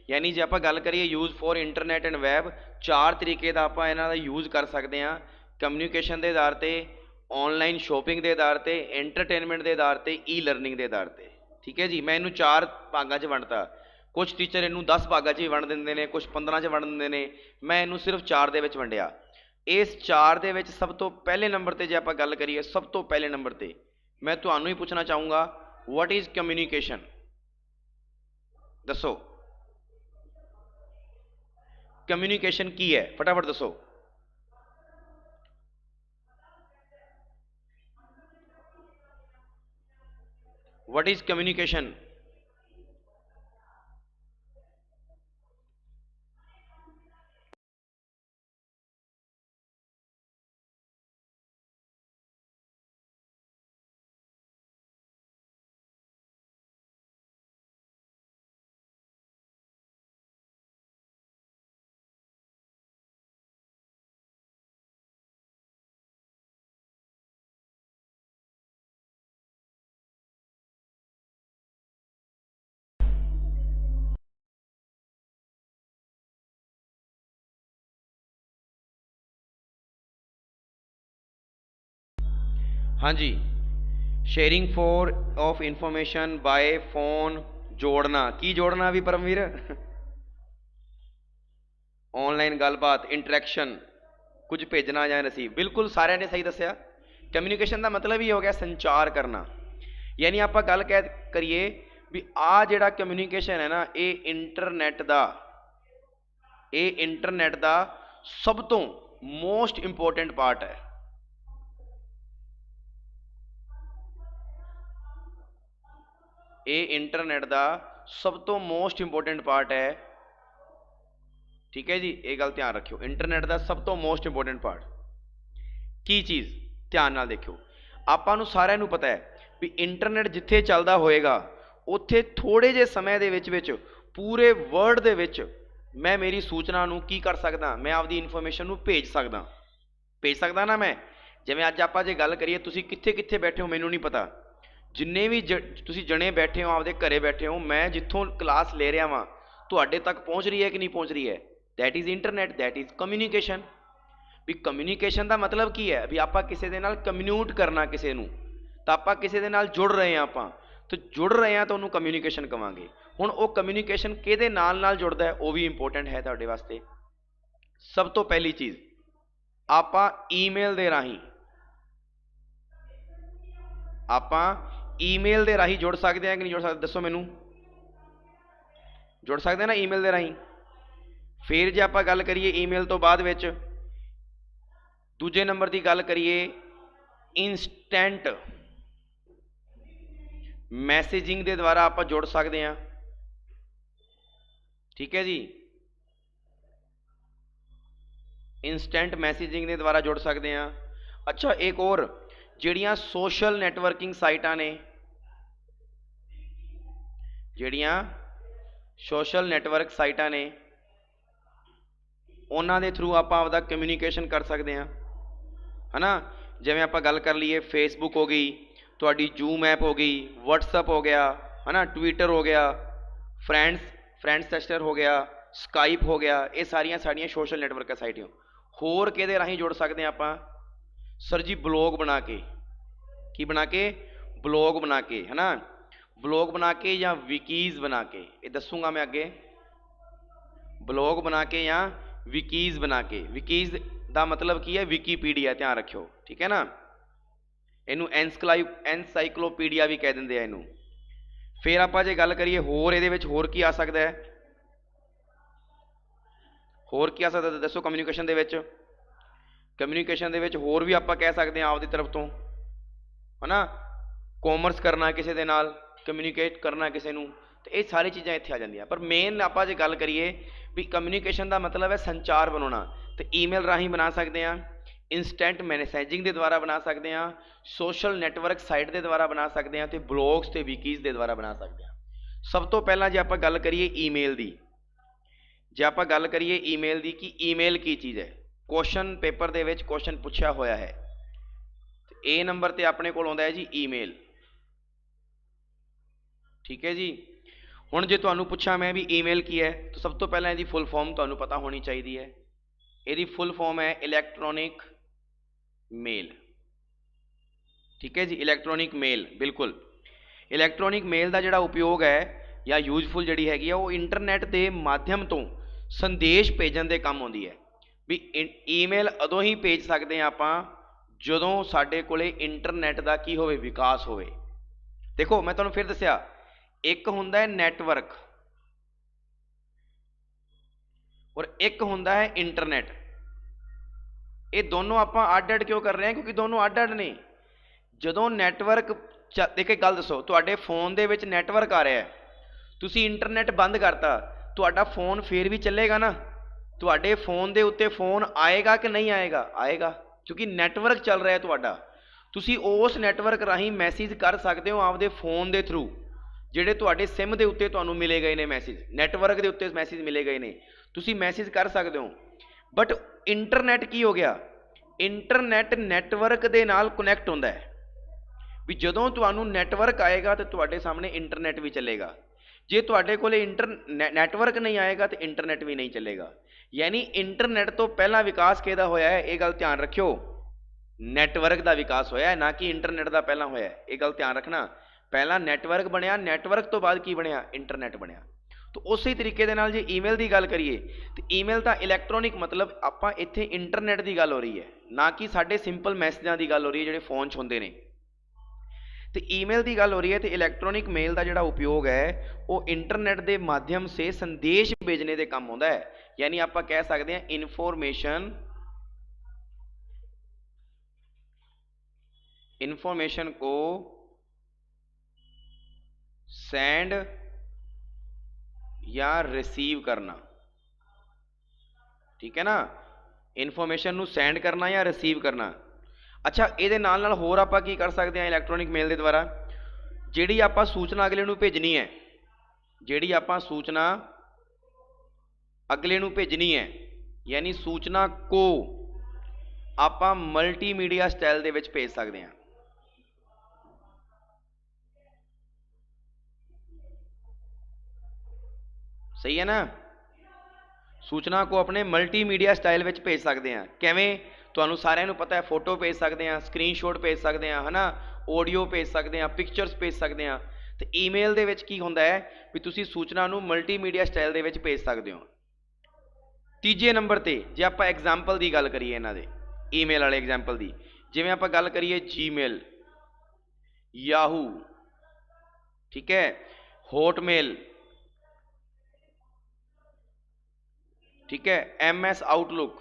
ਯਾਨੀ ਜੇ ਆਪਾਂ ਗੱਲ ਕਰੀਏ use for internet and web, ਚਾਰ ਤਰੀਕੇ ਦਾ ਆਪਾਂ ਇਹਨਾਂ ਦਾ ਯੂਜ਼ ਕਰ ਸਕਦੇ ਹਾਂ। ਕਮਿਊਨੀਕੇਸ਼ਨ ਦੇ ਆਧਾਰ 'ਤੇ, ਔਨਲਾਈਨ ਸ਼ੋਪਿੰਗ ਦੇ ਆਧਾਰ 'ਤੇ, ਐਂਟਰਟੇਨਮੈਂਟ ਦੇ ਆਧਾਰ 'ਤੇ, ਈ ਲਰਨਿੰਗ ਦੇ ਆਧਾਰ 'ਤੇ, ਠੀਕ ਹੈ ਜੀ। ਮੈਂ ਇਹਨੂੰ ਚਾਰ ਭਾਗਾਂ 'ਚ ਵੰਡਤਾ, ਕੁਛ ਟੀਚਰ ਇਹਨੂੰ 10 ਭਾਗਾਂ 'ਚ ਵੀ ਵੰਡ ਦਿੰਦੇ ਨੇ, ਕੁਛ 15 'ਚ ਵੰਡ ਦਿੰਦੇ ਨੇ, ਮੈਂ ਇਹਨੂੰ ਸਿਰਫ ਚਾਰ ਦੇ ਵਿੱਚ ਵੰਡਿਆ। ਇਸ ਚਾਰ ਦੇ ਵਿੱਚ ਸਭ ਤੋਂ ਪਹਿਲੇ ਨੰਬਰ 'ਤੇ ਜੇ ਆਪਾਂ ਗੱਲ ਕਰੀਏ, ਸਭ ਤੋਂ ਪਹਿਲੇ ਨੰਬਰ 'ਤੇ ਮੈਂ ਤੁਹਾਨੂੰ ਹੀ ਪੁੱਛਣਾ ਚਾਹੂੰਗਾ, ਵਾਟ ਇਜ਼ ਕਮਿਊਨੀਕੇਸ਼ਨ? ਦੱਸੋ ਕਮਿਊਨੀਕੇਸ਼ਨ ਕੀ ਹੈ? ਫਟਾਫਟ ਦੱਸੋ। What is communication? ਹਾਂਜੀ, sharing for of information by phone, ਜੋੜਨਾ। ਕੀ ਜੋੜਨਾ ਵੀ ਪਰਮਵੀਰ? ਔਨਲਾਈਨ ਗੱਲਬਾਤ, ਇੰਟਰੈਕਸ਼ਨ, ਕੁਝ ਭੇਜਣਾ ਜਾਂ ਰਿਸੀਵ। ਬਿਲਕੁਲ ਸਾਰਿਆਂ ਨੇ ਸਹੀ ਦੱਸਿਆ। ਕਮਿਊਨੀਕੇਸ਼ਨ ਦਾ ਮਤਲਬ ਹੀ ਹੋ ਗਿਆ ਸੰਚਾਰ ਕਰਨਾ। ਯਾਨੀ ਆਪਾਂ ਗੱਲ ਕਰੀਏ ਵੀ ਆਹ ਜਿਹੜਾ ਕਮਿਊਨੀਕੇਸ਼ਨ ਹੈ ਨਾ, ਇਹ ਇੰਟਰਨੈਟ ਦਾ ਸਭ ਤੋਂ मोस्ट इंपॉर्टेंट पार्ट है। ये इंटरनेट का सब तो मोस्ट इंपॉर्टेंट पार्ट है। ठीक है जी, ये गल ध्यान रखियो, इंटरनेट का सब तो मोस्ट इंपॉर्टेंट पार्ट की चीज़ ध्यान नाल देखियो। आपां नूं सारिआं नूं पता है भी इंटरनेट जिथे चलदा होएगा उत्थे थोड़े जे समय दे विच पूरे वर्ल्ड दे विच मैं मेरी सूचना नूं की कर सकदा, मैं आपदी इन्फॉर्मेशन नूं भेज सकदा ना। मैं जिवें अज आपां जे गल करिए, तुसीं कित्थे कित्थे बैठे हो मैनूं नहीं पता, जिन्ने भी तुसीं जने बैठे हो आपदे घरे बैठे हो, मैं जिथों क्लास ले रहा वां तुहाडे तक पहुँच रही है कि नहीं पहुँच रही है, that is internet, that is communication. भी कम्यूनीकेशन का मतलब की है भी आप किसी के नाल कम्यूनिकेट करना, किसी नूं तो आप किसी के नाल जुड़ रहे हैं, आप तो जुड़ रहे हैं तो उन्होंने कम्यूनीकेशन कहांगे। हुण वो कम्यूनीकेशन किहदे नाल नाल जुड़दा है वो भी इंपोर्टेंट है तुहाडे वास्ते। सब तो पहली चीज़ आप ईमेल दे राही, आप ईमेल दे राही जुड़ सकते हैं कि नहीं जुड़ सकते, दसो मैनू। जुड़ सकते हैं ना ईमेल दे राही। फिर जे आप गल करिए ईमेल तो बाद विच दूजे नंबर की गल करिए इंस्टेंट मैसेजिंग के द्वारा आप जुड़ सकते हैं। ठीक है जी, इंस्टेंट मैसेजिंग के द्वारा जुड़ सकते हैं। अच्छा एक और जिहड़ियां सोशल नैटवर्किंग साइटां ने, जिहड़ियां सोशल नैटवर्क साइटां ने उन्हां दे थ्रू आप आपदा कम्यूनीकेशन कर सकते हैं, है ना। जिवें आप गल कर लीए फेसबुक हो गई, तुहाडी जूम ऐप हो गई, व्हाट्सअप हो गया, है ना, ट्विटर हो गया, फ्रेंड्स टेस्टर हो गया, स्काइप हो गया, ये सारियां साड़ियां सोशल नैटवर्क साइट हो। होर किहदे राहीं जुड़ सकते हैं आप, सर जी ब्लॉग बना के, की बना के, ब्लॉग बना के, है ना, ब्लॉग बना के या विकीज़ बना के, ये दसूँगा मैं अगे। ब्लॉग बना के या विकीज़ बना के, विकीज़ का मतलब की है विकीपीडिया, ध्यान रखियो, ठीक है ना। इनू एनसाइक्लोपीडिया भी कह देंगे इनू। फिर आप जे गल करिए होर इहदे विच होर की आ सकता है, होर की आ सकता है दसो। कम्यूनीकेशन दे विच, कम्यूनीकेशन दे विच होर भी आप कह सकते हैं आपकी तरफ तो, है ना, कॉमर्स करना किसी के नाल, कम्यूनीकेट करना किसी नूं, तो ये सारी चीज़ां इत्थे आ जांदियां। पर मेन आप जे गल करिए भी कम्यूनीकेशन का मतलब है संचार बनाना, तो ईमेल राही बना सकते हैं, इंस्टेंट मैसेजिंग के द्वारा बना सकते हैं, सोशल नैटवर्क साइट के द्वारा बना सकते हैं, तो ब्लॉग्स ते विकीज़ के द्वारा बना सकते हैं। सब तो पहला जे आप गल करिए ईमेल की, जे आप गल करिए ईमेल की कि ईमेल की चीज़ है, question paper they which question पूछा होया है, ए नंबर ते अपने कोल आउंदा है जी ईमेल। ठीक है जी। हुण जे तुहानूं पुछां मैं भी ईमेल की है, तो सब तो पहला इसकी फुल फॉर्म तुहानूं पता होनी चाहिए है। इसकी फुल फॉर्म है इलैक्ट्रॉनिक मेल। ठीक है जी, इलैक्ट्रॉनिक मेल, बिल्कुल। इलैक्ट्रॉनिक मेल का जिहड़ा उपयोग है या यूजफुल जिहड़ी हैगी है वो इंटरनेट के माध्यम तो संदेश भेजण दे काम आउंदी है। भी ईमेल उदों ही भेज सकते हैं आप जदों साडे कोले इंटरनेट का की होवे, विकास होवे। देखो मैं तुहानूं फिर दस्सिया, एक हुंदा है नैटवर्क और एक हुंदा है इंटरनेट। ये दोनों आप अड अड क्यों कर रहे हैं, क्योंकि दोनों अड अड ने। जदों नैटवर्क देख के गल दसो, तुहाडे फोन दे विच नैटवर्क आ रहा है, तुसी इंटरनेट बंद करता, तुहाडा फोन फिर भी चलेगा ना, तुहाडे फोन दे उत्ते फोन आएगा कि नहीं आएगा, आएगा, क्योंकि नैटवर्क चल रहा है तुहाडा। तुसी उस नैटवर्क राही मैसेज कर सकते हो आपदे फोन दे थ्रू, जिहड़े तुहाडे सिम दे उत्ते तुहानूं मिले गए ने मैसेज, नैटवर्क दे उत्ते मैसेज मिले गए ने, तुसी मैसेज कर सकते हो। बट इंटरनेट की हो गया, इंटरनेट नैटवर्क दे नाल कनैक्ट होंदा है, भी जदों तुहानूं नैटवर्क आएगा तो तुहाडे सामने इंटरनेट भी चलेगा, जे तुहाडे कोले नैटवर्क नहीं आएगा तो इंटरनेट भी नहीं चलेगा। यानी इंटरनेट तो पहला विकास किहदा होया है, ये गल ध्यान रखियो, नैटवर्क का विकास होया है, ना कि इंटरनेट का पहला होया है, ये गल ध्यान रखना। पहला नैटवर्क बनया, नैटवर्क तो बाद की बनया, इंटरनेट बनया। तो उसी तरीके दे नाल जे ईमेल की गल करिए तो ईमेल तो इलैक्ट्रॉनिक मतलब आपां इत्थे इंटरनेट की गल हो रही है, ना कि साडे सिंपल मैसेजां की गल हो रही है जिहड़े फोन च हुंदे ने। तो ईमेल की गल हो रही है, तो इलैक्ट्रॉनिक मेल का जोड़ा उपयोग है वो इंटरनेट के माध्यम से संदेश भेजने के काम आता है। यानी आप कह सकते हैं इनफॉर्मेशन इंफॉर्मेशन को सेंड या रिसीव करना, ठीक है ना, इन्फॉर्मेशन ਨੂੰ ਸੈਂਡ ਕਰਨਾ ਜਾਂ ਰਿਸੀਵ ਕਰਨਾ। ਅੱਛਾ, ਇਹਦੇ ਨਾਲ ਨਾਲ ਹੋਰ ਆਪਾਂ ਕੀ ਕਰ ਸਕਦੇ ਹਾਂ ਇਲੈਕਟ੍ਰੋਨਿਕ ਮੇਲ ਦੇ ਦੁਆਰਾ, ਜਿਹੜੀ ਆਪਾਂ ਸੂਚਨਾ ਅਗਲੇ ਨੂੰ ਭੇਜਣੀ ਹੈ, ਜਿਹੜੀ ਆਪਾਂ ਸੂਚਨਾ ਅਗਲੇ ਨੂੰ ਭੇਜਣੀ ਹੈ, ਯਾਨੀ ਸੂਚਨਾ ਕੋ ਆਪਾਂ ਮਲਟੀਮੀਡੀਆ ਸਟਾਈਲ ਦੇ ਵਿੱਚ ਭੇਜ ਸਕਦੇ ਹਾਂ। ਸਹੀ ਹੈ ਨਾ, सूचना को अपने मल्टीमीडिया स्टाइल में भेज सकते हैं। किवें, तुहानूं सारिआं नूं पता है, फोटो भेज सकते हैं, स्क्रीनशॉट भेज सकते हैं, है ना, ऑडियो भेज सकते हैं, पिक्चर्स भेज सकते हैं। तो ईमेल दे विच की हुंदा है भी तुसीं सूचना नूं मल्टीमीडिया स्टाइल दे विच भेज सकते हो। तीजे नंबर ते जे आपां एग्जाम्पल की गल करिए, इन्हां दे ईमेल वाले एग्जाम्पल की, जिवें आपां गल करिए जीमेल, याहू, ठीक है, हॉटमेल, ठीक है, MS आउटलुक,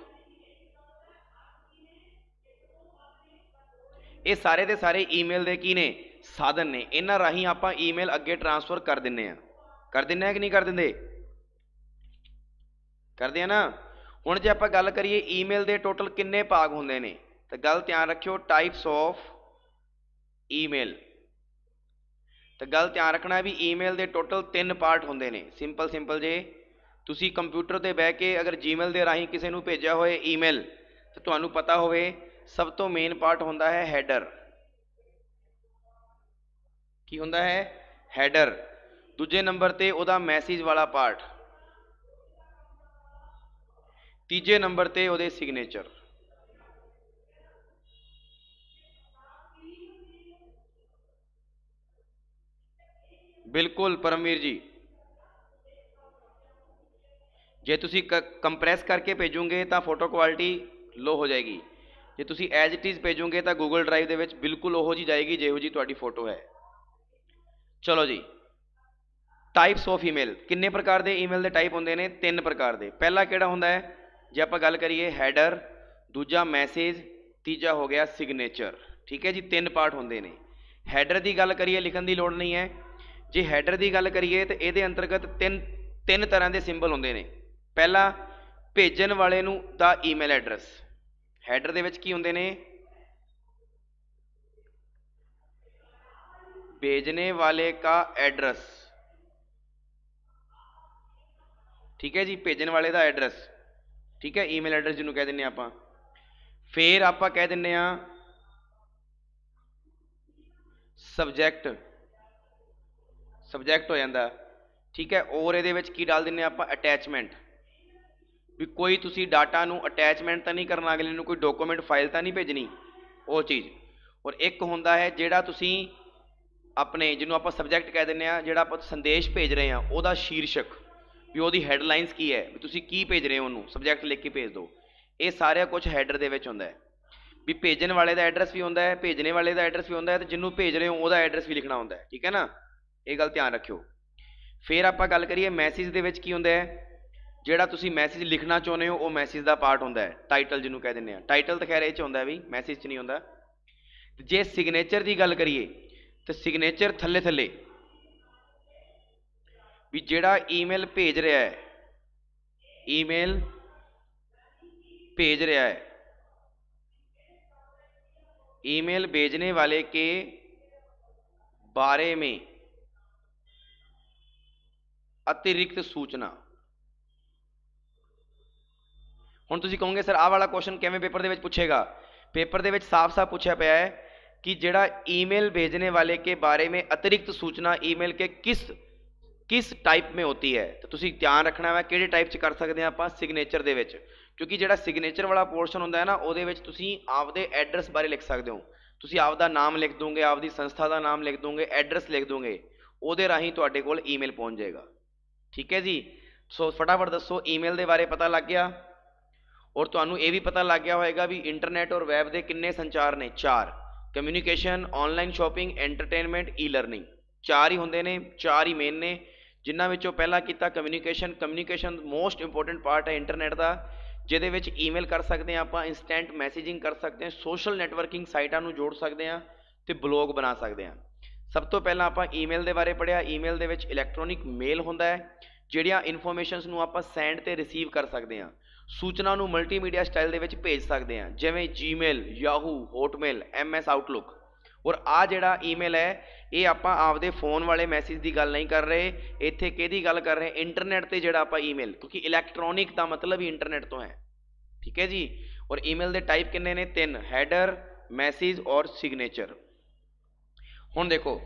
ये सारे दे सारे ईमेल दे की ने साधन ने, इन्हां राही आपां ईमेल अगे ट्रांसफर कर दिंदे आ, कर दिंदे कि नहीं कर दिंदे, करदे आ ना। हुण जे आपां गल करिए ईमेल दे टोटल किन्ने भाग हुंदे ने, तो गल ध्यान रखियो, टाइप्स ऑफ ईमेल, तो गल ध्यान रखना भी ईमेल दे टोटल 3 पार्ट हुंदे ने। सिंपल जे तुसी कंप्यूटर ते बह के अगर जीमेल दे राही किसी नूं भेजिया होए ईमेल, तो तुहानूं पता होवे सब तो मेन पार्ट हुंदा है हैडर। की हुंदा है? हैडर। दूजे नंबर ते उहदा मैसेज वाला पार्ट, तीजे नंबर ते उहदे सिग्नेचर। बिल्कुल परमवीर जी, जे तुसी कंप्रैस करके भेजोगे तो फोटो क्वालिटी लो हो जाएगी, जे तुसी एज इट इज़ भेजोगे तो गूगल ड्राइव दे विच बिल्कुल उहो जी जाएगी जिहो जी तुहाडी फोटो है। चलो जी, टाइप्स ऑफ ईमेल, किन्ने प्रकार के ईमेल के टाइप होंदे ने? 3 प्रकार के। पहला किहड़ा हुंदा है, जे आपां गल करिए हैडर, दूजा मैसेज, तीजा हो गया सिग्नेचर। ठीक है जी, 3 पार्ट होंदे ने। हैडर की गल करिए लिखण की लोड़ नहीं है। जे हैडर की गल करिए तो ये अंतर्गत तीन तरह के सिंबल होंदे ने। पहला, भेजन वाले नूं दा ईमेल एड्रैस, हैडर दे विच की हुंदे ने? भेजने वाले का एड्रैस, ठीक है जी, भेजने वाले का एड्रैस, ठीक है, ईमेल एड्रैस जिन्होंने कह दें आपां। फिर आपां कह दें सबजैक्ट, सबजैक्ट हो जाता, ठीक है। और ये की डाल दें आप अटैचमेंट, भी कोई तुसी डाटा नूं अटैचमेंट तो नहीं करना, अगले नूं कोई डॉक्यूमेंट फाइल तो नहीं भेजनी, वो चीज़। और एक हुंदा है जिहड़ा तुसी अपने जिन्हों आप सबजैक्ट कह दें, जिहड़ा आप संदेश भेज रहे हैं वह शीर्षक, भी वो हैडलाइनस की है, भी तुसी की भेज रहे हो, उन्होंने सबजैक्ट लिख के भेज दो। ये सारा कुछ हैडर दे विच हुंदा है। भी भेजन वाले का एड्रैस भी होंदा है, भेजने वाले का एड्रैस भी होंदा है, तो जिन्हों भेज रहे हो वह एड्रैस भी लिखना होंदा है, ठीक है ना, ये गल ध्यान रखियो। फिर आप गल करिए मैसेज दे विच की हुंदा है, जिहड़ा तुसी मैसेज लिखना चाहुंदे हो वो मैसेज का पार्ट होंदा है, टाइटल जिन्हों कह दें। टाइटल तो खैर ये होंदा है, भी मैसेज च नहीं होंदा। जे सिग्नेचर की गल करिए तो सिग्नेचर थले थले भी जिहड़ा ईमेल भेज रहा है, ईमेल भेज रहा है, ईमेल भेजने वाले के बारे में अतिरिक्त सूचना। हुण तुसीं कहोगे सर आह वाला क्वेश्चन किवें पेपर दे विच पूछेगा? पेपर दे विच साफ साफ पूछा पाया है कि जिहड़ा ईमेल भेजने वाले के बारे में अतिरिक्त सूचना ईमेल के किस टाइप में होती है। तो तुसीं ध्यान रखना है किहड़े टाइप च कर सकते हैं आपां, सिग्नेचर दे विच। क्योंकि जिहड़ा सिग्नेचर वाला पोर्शन होंदा है ना, उहदे विच तुसीं आपदे एड्रैस बारे लिख सकते हो। तुसीं आपदा नाम लिख दोगे, आपदी संस्था का नाम लिख दोगे, एड्रैस लिख दोगे, उहदे राहीं तुहाडे कोल ईमेल पहुँच जाएगा। ठीक है जी। सो फटाफट दसो, ईमेल के बारे पता लग गया। और तुहानूं ये भी पता लग गया होएगा भी इंटरनेट और वैब के किन्ने संचार ने? 4। Communication, online shopping, entertainment, e learning, 4 ही होंदे ने, 4 ही मेन ने। जिन्हां विचों पहला किता communication. Communication most important part है इंटरनेट का, जिहदे विच ईमेल कर सकते हैं आपां, इंस्टेंट मैसेजिंग कर सकते हैं, सोशल नैटवर्किंग साइटां नूं जोड़ सकते हैं, ਤੇ ਬਲੌਗ ਬਣਾ ਸਕਦੇ ਹਾਂ। ਸਭ ਤੋਂ ਪਹਿਲਾਂ ਆਪਾਂ ਈਮੇਲ ਦੇ ਬਾਰੇ ਪੜ੍ਹਿਆ। ਈਮੇਲ ਦੇ ਵਿੱਚ ਇਲੈਕਟ੍ਰੋਨਿਕ ਮੇਲ ਹੁੰਦਾ ਹੈ, ਜਿਹੜੀਆਂ ਇਨਫੋਰਮੇਸ਼ਨਸ ਨੂੰ ਆਪਾਂ ਸੈਂਡ ਤੇ ਰਿਸੀਵ ਕਰ ਸਕਦੇ ਹਾਂ। ਸੂਚਨਾ ਨੂੰ ਮਲਟੀਮੀਡੀਆ ਸਟਾਈਲ ਦੇ ਵਿੱਚ ਭੇਜ ਸਕਦੇ ਹਾਂ, ਜਿਵੇਂ ਜੀਮੇਲ, ਯਾਹੂ, ਹੋਟਮੇਲ, MS ਆਊਟਲੁੱਕ। ਔਰ ਆਹ ਜਿਹੜਾ ਈਮੇਲ ਹੈ ਇਹ ਆਪਾਂ ਆਪਦੇ ਫੋਨ ਵਾਲੇ ਮੈਸੇਜ ਦੀ ਗੱਲ ਨਹੀਂ ਕਰ ਰਹੇ, ਇੱਥੇ ਕਿਹਦੀ ਗੱਲ ਕਰ ਰਹੇ, ਇੰਟਰਨੈਟ ਤੇ ਜਿਹੜਾ ਆਪਾਂ ਈਮੇਲ, ਕਿਉਂਕਿ ਇਲੈਕਟ੍ਰੋਨਿਕ ਦਾ ਮਤਲਬ ਹੀ ਇੰਟਰਨੈਟ ਤੋਂ ਹੈ। ਠੀਕ ਹੈ ਜੀ। ਔਰ ਈਮੇਲ ਦੇ ਟਾਈਪ ਕਿੰਨੇ ਨੇ? 3, ਹੈਡਰ, ਮੈਸੇਜ ਔਰ ਸਿਗਨੇਚਰ। ਹੁਣ ਦੇਖੋ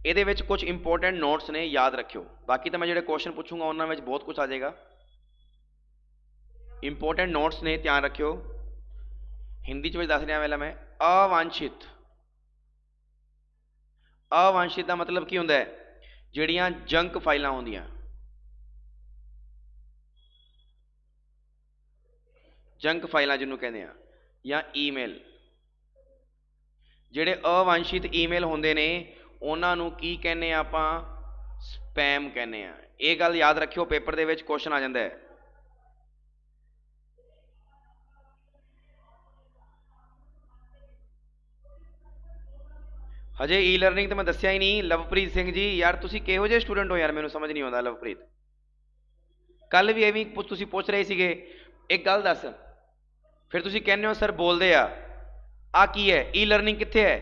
ਇਹਦੇ ਵਿੱਚ ਕੁਝ ਇੰਪੋਰਟੈਂਟ ਨੋਟਸ ਨੇ, ਯਾਦ ਰੱਖਿਓ। ਬਾਕੀ ਤਾਂ ਮੈਂ ਜਿਹੜੇ ਕੁਐਸਚਨ ਪੁੱਛੂੰਗਾ ਉਹਨਾਂ ਵਿੱਚ ਬਹੁਤ ਕੁਝ ਆ ਜਾਏਗਾ। ਇੰਪੋਰਟੈਂਟ ਨੋਟਸ ਨੇ, ਧਿਆਨ ਰੱਖਿਓ। ਹਿੰਦੀ 'ਚ ਵਿੱਚ ਦੱਸ ਰਿਹਾ ਪਹਿਲਾਂ ਮੈਂ। ਅਵਾਂਛਿਤ, ਅਵਾਂਛਿਤ ਦਾ ਮਤਲਬ ਕੀ ਹੁੰਦਾ ਹੈ? ਜਿਹੜੀਆਂ ਜੰਕ ਫਾਈਲਾਂ ਹੁੰਦੀਆਂ, ਜੰਕ ਫਾਈਲਾਂ ਜਿਹਨੂੰ ਕਹਿੰਦੇ ਆ, ਜਾਂ ਈਮੇਲ। ਜਿਹੜੇ ਅਵਾਂਛਿਤ ਈਮੇਲ ਹੁੰਦੇ ਨੇ ਉਹਨਾਂ ਨੂੰ ਕੀ ਕਹਿੰਦੇ ਆ ਆਪਾਂ? ਸਪੈਮ ਕਹਿੰਦੇ ਆ। ਇਹ ਗੱਲ ਯਾਦ ਰੱਖਿਓ, ਪੇਪਰ ਦੇ ਵਿੱਚ ਕੁਐਸਚਨ ਆ ਜਾਂਦਾ ਹੈ। ਹਜੇ ਈ ਲਰਨਿੰਗ ਤਾਂ ਮੈਂ ਦੱਸਿਆ ਹੀ ਨਹੀਂ। ਲਵਪ੍ਰੀਤ ਸਿੰਘ ਜੀ, ਯਾਰ ਤੁਸੀਂ ਕਿਹੋ ਜਿਹੇ ਸਟੂਡੈਂਟ ਹੋ ਯਾਰ, ਮੈਨੂੰ ਸਮਝ ਨਹੀਂ ਆਉਂਦਾ। ਲਵਪ੍ਰੀਤ, ਕੱਲ ਵੀ ਐਵੇਂ ਤੁਸੀਂ ਪੁੱਛ ਰਹੇ ਸੀਗੇ। ਇੱਕ ਗੱਲ ਦੱਸ, ਫਿਰ ਤੁਸੀਂ ਕਹਿੰਦੇ ਹੋ ਸਰ ਬੋਲਦੇ ਆ ਕੀ ਹੈ? ਈ ਲਰਨਿੰਗ ਕਿੱਥੇ ਹੈ?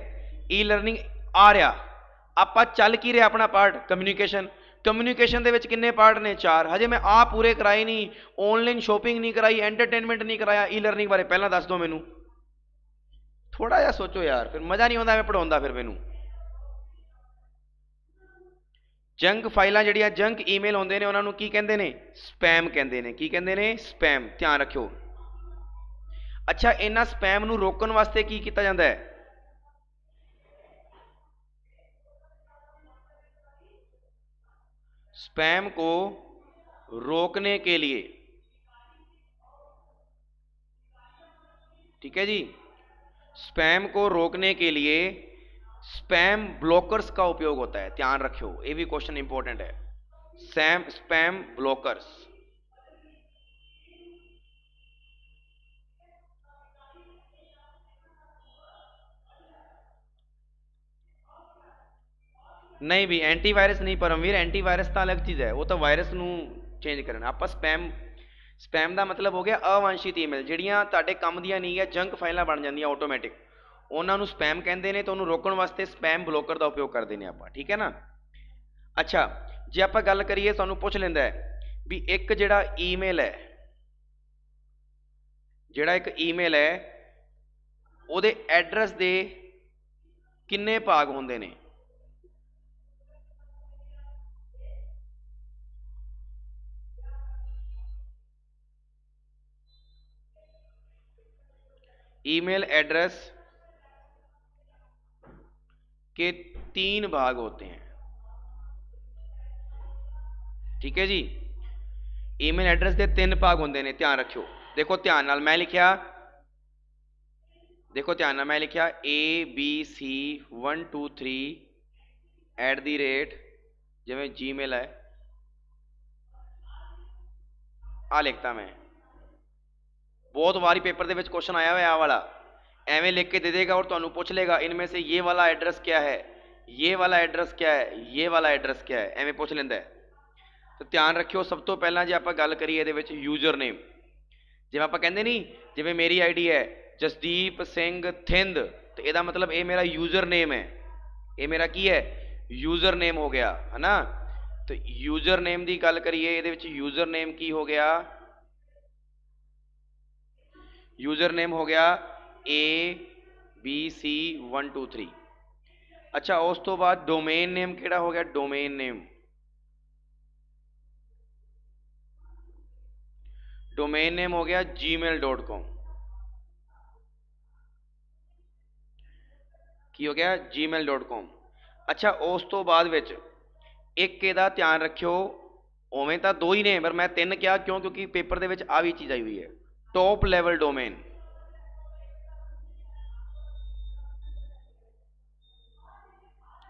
ਈ ਲਰਨਿੰਗ ਆ ਰਿਹਾ। ਆਪਾਂ ਚੱਲ ਕੀ ਰਿਹਾ ਆਪਣਾ ਪਾਰਟ? ਕਮਿਊਨੀਕੇਸ਼ਨ। ਕਮਿਊਨੀਕੇਸ਼ਨ ਦੇ ਵਿੱਚ ਕਿੰਨੇ ਪਾਰਟ ਨੇ? 4। ਹਜੇ ਮੈਂ ਆਹ ਪੂਰੇ ਕਰਾਏ ਨਹੀਂ, ਔਨਲਾਈਨ ਸ਼ੋਪਿੰਗ ਨਹੀਂ ਕਰਾਈ, ਐਂਟਰਟੇਨਮੈਂਟ ਨਹੀਂ ਕਰਾਇਆ। ਈ ਲਰਨਿੰਗ ਬਾਰੇ ਪਹਿਲਾਂ ਦੱਸ ਦਿਓ ਮੈਨੂੰ। ਥੋੜਾ ਜਿਹਾ ਸੋਚੋ ਯਾਰ, ਫਿਰ ਮਜ਼ਾ ਨਹੀਂ ਆਉਂਦਾ ਐਵੇਂ ਪੜਾਉਂਦਾ ਫਿਰ ਮੈਨੂੰ। ਜੰਕ ਫਾਈਲਾਂ, ਜਿਹੜੀਆਂ ਜੰਕ ਈਮੇਲ ਹੁੰਦੇ ਨੇ ਉਹਨਾਂ ਨੂੰ ਕੀ ਕਹਿੰਦੇ ਨੇ? ਸਪੈਮ ਕਹਿੰਦੇ ਨੇ। ਕੀ ਕਹਿੰਦੇ ਨੇ? ਸਪੈਮ। ਧਿਆਨ ਰੱਖਿਓ। ਅੱਛਾ, ਇਹਨਾਂ ਸਪੈਮ ਨੂੰ ਰੋਕਣ ਵਾਸਤੇ ਕੀ ਕੀਤਾ ਜਾਂਦਾ ਹੈ? स्पैम को रोकने के लिए, ठीक है जी, स्पैम को रोकने के लिए स्पैम ब्लॉकर्स का उपयोग होता है। ध्यान रखियो, ये भी क्वेश्चन इंपॉर्टेंट है। Spam blockers. नहीं भी एंटीवायरस नहीं परमवीर, एंटीवायरस तो अलग चीज़ है, वो तो वायरस नू चेंज करना। आप स्पैम, स्पैम का मतलब हो गया अवांछित ईमेल, ਜਿਹੜੀਆਂ ਤੁਹਾਡੇ ਕੰਮ ਦੀਆਂ ਨਹੀਂ ਹੈ, ਜੰਕ ਫਾਈਲਾਂ ਬਣ ਜਾਂਦੀਆਂ ਆਟੋਮੈਟਿਕ, ਉਹਨਾਂ ਨੂੰ ਸਪੈਮ ਕਹਿੰਦੇ ਨੇ। ਤੇ ਉਹਨੂੰ ਰੋਕਣ ਵਾਸਤੇ ਸਪੈਮ ਬਲੋਕਰ ਦਾ ਉਪਯੋਗ ਕਰਦੇ ਨੇ ਆਪਾਂ। ਠੀਕ ਹੈ ਨਾ। ਅੱਛਾ, ਜੇ ਆਪਾਂ ਗੱਲ ਕਰੀਏ, ਤੁਹਾਨੂੰ ਪੁੱਛ ਲੈਂਦਾ ਹੈ ਵੀ ਇੱਕ ਜਿਹੜਾ ਈਮੇਲ ਹੈ, ਜਿਹੜਾ ਇੱਕ ਈਮੇਲ ਹੈ ਉਹਦੇ ਐਡਰੈਸ ਦੇ ਕਿੰਨੇ ਭਾਗ ਹੁੰਦੇ ਨੇ? ईमेल एड्रेस के 3 भाग होते हैं। ठीक है जी, ईमेल एड्रेस के 3 भाग होंगे ने। ध्यान रखियो, देखो ध्यान नाल मैं लिखिया, देखो ध्यान नाल मैं लिखिया abc123 जिवें जीमेल है, आ लिखता मैं। बहुत बारी पेपर के क्वेश्चन आया हुआ वाला, एवें लिख के दे देगा और तुहानू पूछ लेगा इनमें से ये वाला एड्रेस क्या है, ये वाला एड्रेस क्या है, ये वाला एड्रेस क्या है, एवें पूछ लेंदा है। तो ध्यान रखियो, सब तो पहला जो आप गल करिए ये यूजर नेम, जिवें आप कहते नहीं, जिवें मेरी आईडी है जसदीप सिंह थिंद, तो यदा मतलब ये मेरा यूजर नेम है, ये मेरा की है? यूजर नेम हो गया, है ना। तो यूजर नेम की गल करिए, ये यूजर नेम की हो गया? यूजर नेम हो गया abc123। अच्छा, उस तो बाद डोमेन नेम केड़ा हो गया? डोमेन नेम, डोमेन नेम हो गया gmail.com। की हो गया? gmail.com। अच्छा, उस तो बाद विच एक इहदा ध्यान रखियो, उवें तो 2 ही ने पर मैं 3 क्या, क्यों? क्योंकि पेपर दे विच आ भी चीज़ आई हुई है, टॉप लैवल डोमेन।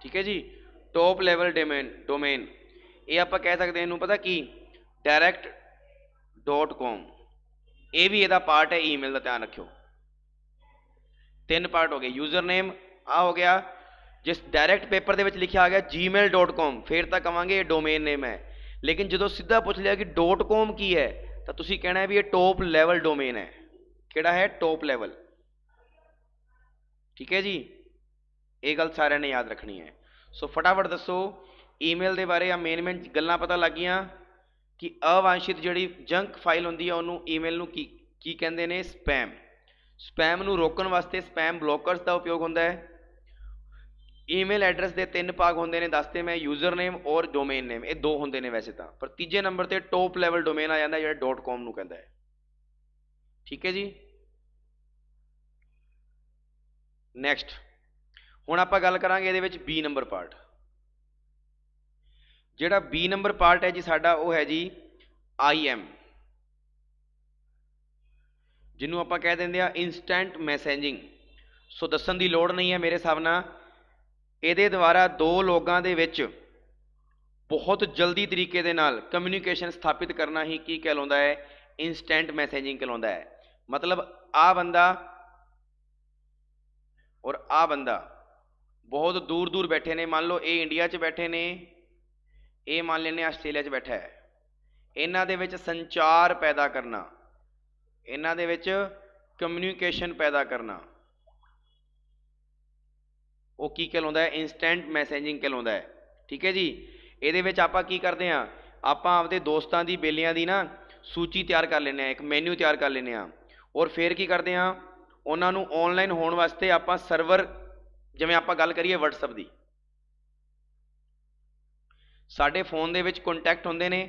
ठीक है जी, टॉप लैवल डोमेन ये आप कह सकते हैं, इनू पता की direct.com, ये भी यदा पार्ट है ईमेल का। ध्यान रखियो, 3 पार्ट हो गए, यूजर नेम, आ हो गया। जिस डायरैक्ट पेपर दे विच लिखिया आ गया gmail.com, फिर तो कहांगे ये डोमेन नेम है। लेकिन जो सीधा पूछ लिया कि .com की है, तो तुसी कहना है भी ये टॉप लैवल डोमेन है। किहड़ा है? Top level. ठीक है जी, ये गल सारिਆਂ ने याद रखनी है। सो फटाफट दसो ईमेल के बारे मेन गल्लां पता लग गईयां कि अवांछित जिहड़ी जंक फाइल हुंदी है उन्होंने ईमेल नूं की कहंदे ने? स्पैम। स्पैम नूं रोकण वास्ते स्पैम ब्लॉकर्स का उपयोग होंदा है। ईमेल एड्रैस के 3 भाग होंदे ने, दसते मैं यूजर नेम और डोमेन नेम, ये 2 होंदे ने वैसे तो, पर तीजे नंबर पर टॉप लैवल डोमेन आ जाता है जिहड़ा .com नूं कहंदा है। ठीक है जी। नैक्सट हुण आपां गल करांगे इहदे विच बी नंबर पार्ट। जिहड़ा बी नंबर पार्ट है जी साडा, वो है जी IM, जिन्हों आपां कह दिंदे आ इंस्टेंट मैसेजिंग। सो दस्सण दी लोड़ नहीं है मेरे हिसाब नाल, इहदे द्वारा 2 लोगों के विच बहुत जल्दी तरीके दे नाल कम्यूनीकेशन स्थापित करना ही की कहलाउंदा है? इंस्टेंट मैसेजिंग कहलाउंदा है। मतलब आ बंदा और आ बंदा बहुत दूर दूर बैठे ने, मान लो ये इंडिया च बैठे ने, ये मान लेने आस्ट्रेलिया च बैठा है। इन्हां दे विच संचार पैदा करना, इन्हां दे विच कम्यूनीकेशन पैदा करना, वो की कहलाउंदा है? इंस्टेंट मैसेजिंग कहलाउंदा है। ठीक है जी। इहदे विच आपां की करदे हां, आपां आपदे दोस्तां दी बेलियां दी ना सूची तैयार कर लेने, एक मैन्यू तैयार कर लेने, और फिर की करदे हां, उन्हां नूं ऑनलाइन होने वास्ते आपां सर्वर, जिवें आपां गल करिए WhatsApp दी, साडे फोन दे विच कॉन्टैक्ट होंदे ने,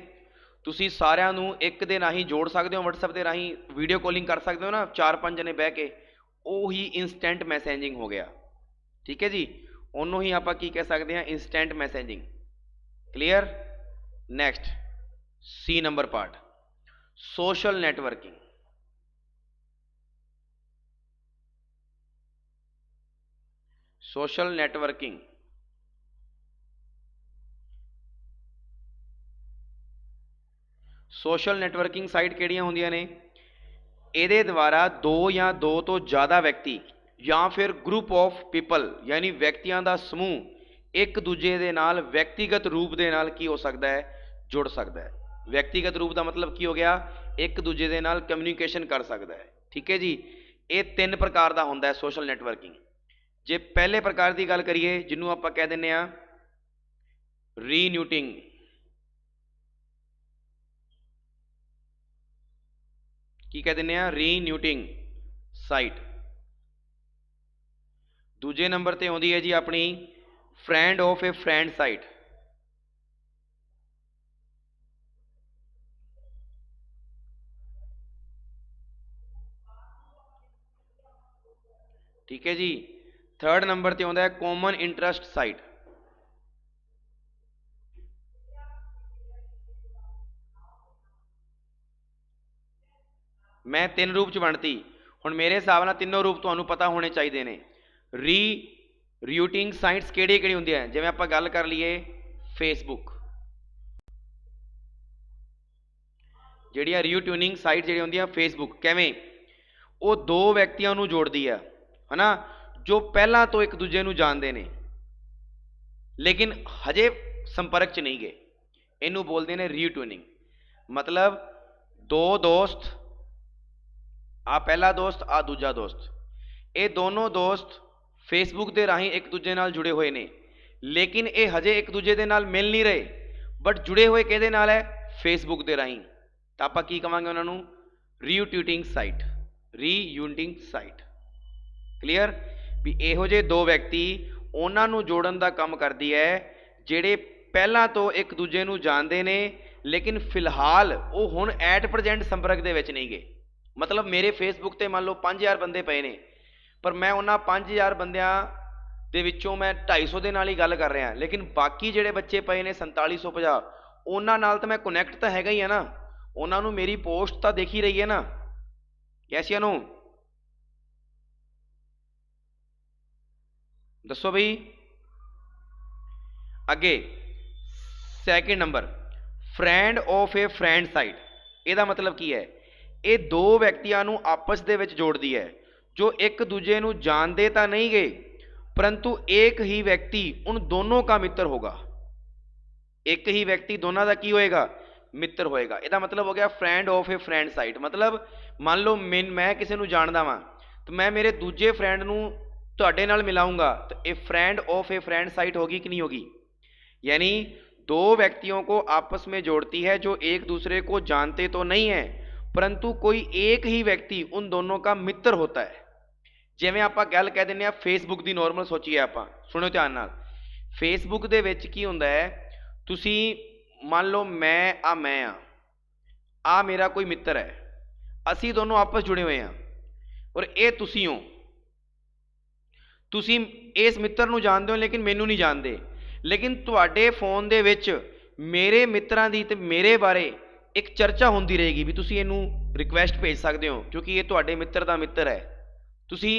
तुसी सारिਆਂ नूं एक दे राही जोड़ सकते हो, WhatsApp दे राही वीडियो कॉलिंग कर सकते हो ना, 4-5 जने बह के, वो ही इंस्टेंट मैसेजिंग हो गया। ठीक है जी, उन्होंने ही आपां की कह सकते हैं? Instant messaging. Clear? Next C number part, social networking. Social networking social networking site किहड़ियां होंदियां ने? इहदे द्वारा 2 या 2 तो ज़्यादा व्यक्ति या फिर ग्रुप ऑफ पीपल यानी व्यक्तियों का समूह एक दूजे दे नाल व्यक्तिगत रूप दे नाल की हो सकता है? जुड़ सकता है। व्यक्तिगत रूप का मतलब की हो गया? एक दूजे दे नाल कम्यूनीकेशन कर सकता है। ठीक है जी। ये 3 प्रकार का होंदा है सोशल नेटवर्किंग। जे पहले प्रकार की गल करिए, जिन्हों आपां कह दिंदे आ रीन्यूटिंग, की कह दिंदे आ? रीन्यूटिंग साइट। दूजे नंबर पर आउंदी है जी अपनी friend of A friend site. ठीक है जी। थर्ड नंबर पर आउंदा है कॉमन इंटरस्ट साइट। मैं 3 रूप च बनती, हुण मेरे हिसाब नाल तीनों रूप तुहानूं पता होने चाहिए ने। रीयूटिंग साइट्स किहड़ी किहड़ी होंदियां? जिवें आपां गल कर लीए फेसबुक, जिहड़ियां रीट्यूनिंग साइट जिहड़ी होंदियां फेसबुक, किवें? वो 2 व्यक्तियों नूं जोड़दी है ना, जो पहलां तो एक दूजे नूं जाणदे ने लेकिन हजे संपर्क च नहीं गए, इनू बोलते हैं रीट्यूनिंग। मतलब 2 दोस्त, आ पहला दोस्त आ दूजा दोस्त, ये दोनों दोस्त फेसबुक के राही एक दूजे नाल जुड़े हुए ने, लेकिन ये हजे एक दूजे के नाल मिल नहीं रहे, बट जुड़े हुए किहदे नाल है? फेसबुक के राही। तो आपां की कहांगे उन्होंने? रीट्यूटिंग साइट, रीयूटिंग साइट। क्लीयर? भी इहो जे 2 व्यक्ति उन्होंने जोड़न का काम करती है जिहड़े पहलां तो एक दूजे नूं जानते ने, लेकिन फिलहाल वो हुण एट प्रजेंट संपर्क दे विच नहीं गए। मतलब मेरे फेसबुक ते मान लो 5000 बंदे पे ने, पर मैं उन्हां 5000 बंदियां दे विचों मैं 250 दे नाल ही गल कर रहा, लेकिन बाकी जिहड़े बच्चे पे ने 4750, उन्हां नाल तो मैं कुनैक्ट तो हैगा ही है ना, उन्हां नूं मेरी पोस्ट तो देखी रही है ना। यस या नो? दसो बई। अगे second number friend of A friend site. ਇਹਦਾ मतलब की है? ये 2 व्यक्तियों को आपस दे विच जोड़दी है जो एक दूजे नूं जानते तो नहीं गए, परंतु एक ही व्यक्ति उन दोनों का मित्र होगा। एक ही व्यक्ति दोनों का की होएगा, मित्र होएगा। ਇਹਦਾ मतलब हो गया friend of A friend site. मतलब मान लो मैं किसी ਨੂੰ ਜਾਣਦਾ ਵਾਂ तो मैं मेरे दूजे फ्रेंड ਨੂੰ ਤੁਹਾਡੇ ਨਾਲ ਮਿਲਾਉਂਗਾ तो ये friend of A friend site होगी कि नहीं होगी? यानी दो व्यक्तियों को आपस में जोड़ती है जो एक दूसरे को जानते तो नहीं है, परंतु कोई एक ही व्यक्ति उन दोनों का मित्र होता है। जिवें आपां गल कह दिंदे आ फेसबुक की नॉर्मल सोचीए, आपां सुणो ध्यान नाल। फेसबुक दे विच की हुंदा है, तुसी मान लो मैं आ मेरा कोई मित्र है, असी दोनों आपस जुड़े हुए हैं और ये तुसी हो। तुसी इस मित्र नूं जानदे हो लेकिन मैनू नहीं जानते, लेकिन तुहाडे फोन दे विच मेरे मित्रां दी ते मेरे बारे एक चर्चा होंदी रहेगी भी तुसी इहनूं रिक्वेस्ट भेज सकते हो क्योंकि ये तुहाडे मित्र दा मित्र है। तुसी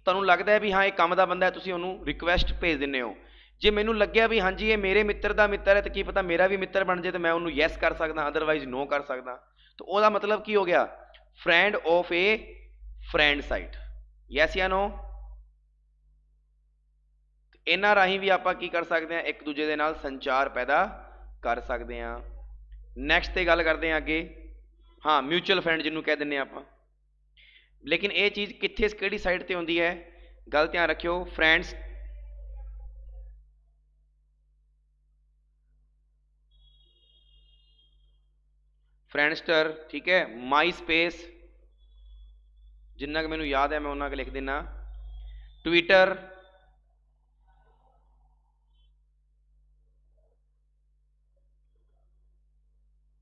तुहानूं लगदा है भी हाँ ये काम दा बंदा है, तुसी उहनूं रिक्वेस्ट भेज दिंदे हो। जे मैनूं लग्गिया भी हाँ जी ये मेरे मित्र दा मित्र है तो की पता मेरा भी मित्र बन जाए तो मैं उहनूं यैस कर सकदा, अदरवाइज नो कर सकदा। तो ਉਹਦਾ मतलब की हो गया? Friend of A friend site. Yes या नो? इन्हां राही भी आपां की कर सकते हैं, एक दूजे दे नाल संचार पैदा कर सकते हैं। नैक्सट ते गल करते हैं अगे। हाँ म्यूचुअल फ्रेंड जिन्होंने कह दिंदे आपां, लेकिन ये चीज़ कित्थे किहड़ी साइड ते होंदी है? गल ध्यान रखियो। फ्रेंड्स फ्रेंडस्टर, ठीक है, माई स्पेस जिन्ना कि मैनूं याद है मैं उन्ना लिख देना, ट्विटर,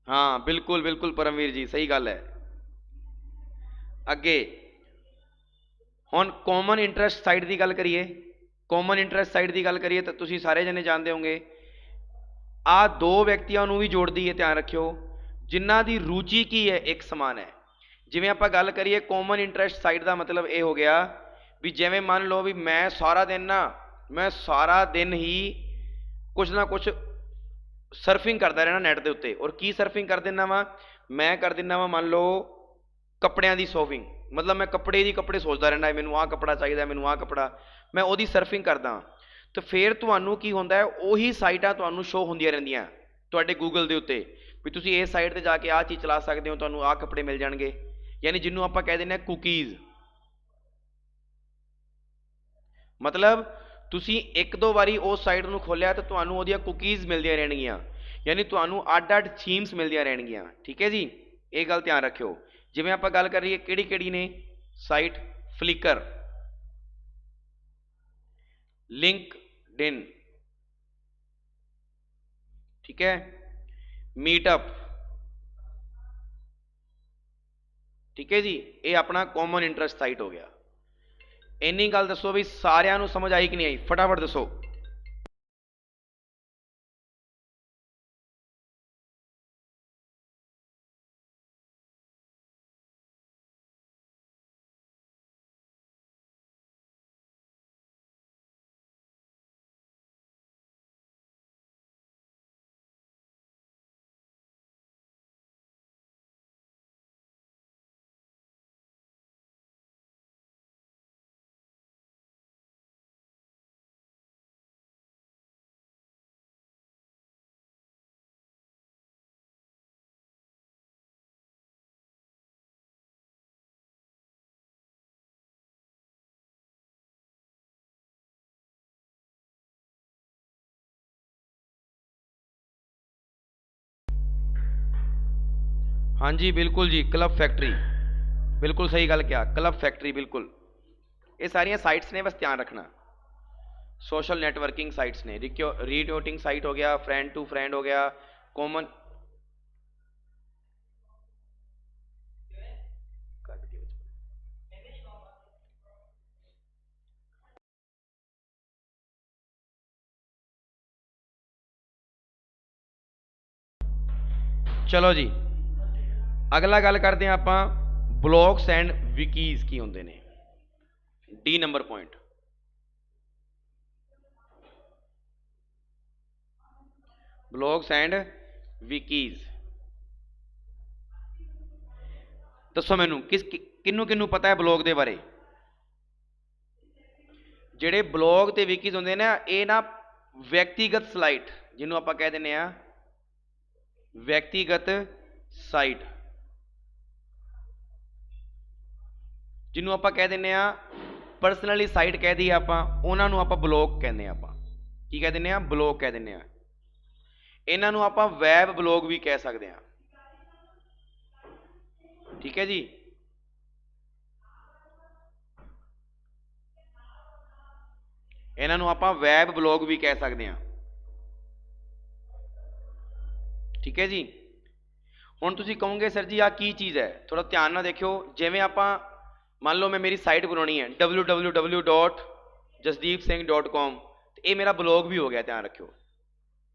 हाँ बिल्कुल बिल्कुल परमवीर जी सही गल है। अगे हुण कॉमन इंटरस्ट साइट की गल करिए, कॉमन इंटरस्ट साइट की गल करिए तो तुसीं सारे जने जानते होंगे आ दो व्यक्तियों भी जोड़ती है, ध्यान रखियो, जिन्हां दी रुचि की है एक समान है। जिवें आपां गल करिए कॉमन इंटरस्ट साइट का मतलब ये हो गया भी जिवें मान लो भी मैं सारा दिन ही कुछ ना कुछ सर्फिंग करता रहना नैट के उत्ते, और की सर्फिंग कर दिना वा मैं कर दिना वा मान लो कपड़ियां की शॉपिंग। मतलब मैं कपड़े सोचता रहना, मैनू आ कपड़ा चाहिए, मैनू आ कपड़ा, मैं वो सर्फिंग करदा। तो फिर तुहानू की होंदा है, उही साइटां तुहानू शो होंदियां रहिंदियां तुहाडे गूगल के उत्ते भी तुसीं इस साइट ते जाके आ चीज़ चला सकते हो, तुहानू आ कपड़े मिल जाणगे। यानी जिन्हों आपां कह दिंदे कुकीज़। मतलब तुसीं एक दो बारी उस साइट नूं खोलिया तो तुहानू उहदियां कुकीज़ मिलदियां रहणगियां, यानी तुहानू अड अड थीम्स मिलदियां रहणगियां। ठीक है जी, ये गल ध्यान रखियो। जिवें आपां गल करिए किहड़ी किहड़ी ने साइट, फ्लिकर, लिंक्डइन, ठीक है, मीटअप, ठीक है जी, ये अपना कॉमन इंटरस्ट साइट हो गया। इन्नी गल दसो भी सारिਆਂ ਨੂੰ समझ आई कि नहीं आई? फटाफट दसो। हाँ जी बिल्कुल जी, क्लब फैक्ट्री, बिल्कुल सही गल किया, क्लब फैक्ट्री बिल्कुल। ये सारिया साइट्स ने, बस ध्यान रखना, सोशल नेटवर्किंग साइट्स ने। रीट्वीटिंग साइट हो गया, फ्रेंड टू फ्रेंड हो गया, कॉमन, चलो जी अगला गल करते हैं आपां ब्लॉग्स एंड विकीज़ की होंदे ने। D number point, blogs and wikis. दसो मैनू किन्नू किन्नू पता है ब्लॉग के बारे? ਜਿਹੜੇ ਬਲੌਗ ਤੇ ਵਿਕੀਜ਼ ਹੁੰਦੇ ਨੇ ਇਹ ਨਾ ਵਿਅਕਤੀਗਤ ਸਲਾਈਟ, ਜਿਹਨੂੰ ਆਪਾਂ ਕਹਿ ਦਿੰਦੇ ਆ ਵਿਅਕਤੀਗਤ ਸਾਈਟ, ਜਿਹਨੂੰ ਆਪਾਂ ਕਹਿ ਦਿੰਦੇ ਆ ਪਰਸਨਲੀ ਸਾਈਟ ਕਹਿ ਦਈਏ ਆਪਾਂ, ਉਹਨਾਂ ਨੂੰ ਆਪਾਂ ਬਲੌਗ ਕਹਿੰਦੇ ਆ। ਆਪਾਂ ਕੀ ਕਹਿ ਦਿੰਦੇ ਆ? ਬਲੌਗ ਕਹਿ ਦਿੰਦੇ ਆ। ਇਹਨਾਂ ਨੂੰ ਆਪਾਂ ਵੈਬ ਬਲੌਗ ਵੀ ਕਹਿ ਸਕਦੇ ਆ। ਠੀਕ ਹੈ ਜੀ। ਇਹਨਾਂ ਨੂੰ ਆਪਾਂ ਵੈਬ ਬਲੌਗ ਵੀ ਕਹਿ ਸਕਦੇ ਆ। ਠੀਕ ਹੈ ਜੀ। ਹੁਣ ਤੁਸੀਂ ਕਹੋਗੇ ਸਰ ਜੀ ਆਹ ਕੀ ਚੀਜ਼ ਹੈ? ਥੋੜਾ ਧਿਆਨ ਨਾਲ ਦੇਖਿਓ। ਜਿਵੇਂ ਆਪਾਂ ਮੰਨ ਲਓ ਮੈਂ ਮੇਰੀ ਸਾਈਟ ਬਣਾਉਣੀ ਹੈ www.jasdeepsingh.com, ਤੇ ਇਹ ਮੇਰਾ ਬਲੌਗ ਵੀ ਹੋ ਗਿਆ, ਧਿਆਨ ਰੱਖਿਓ।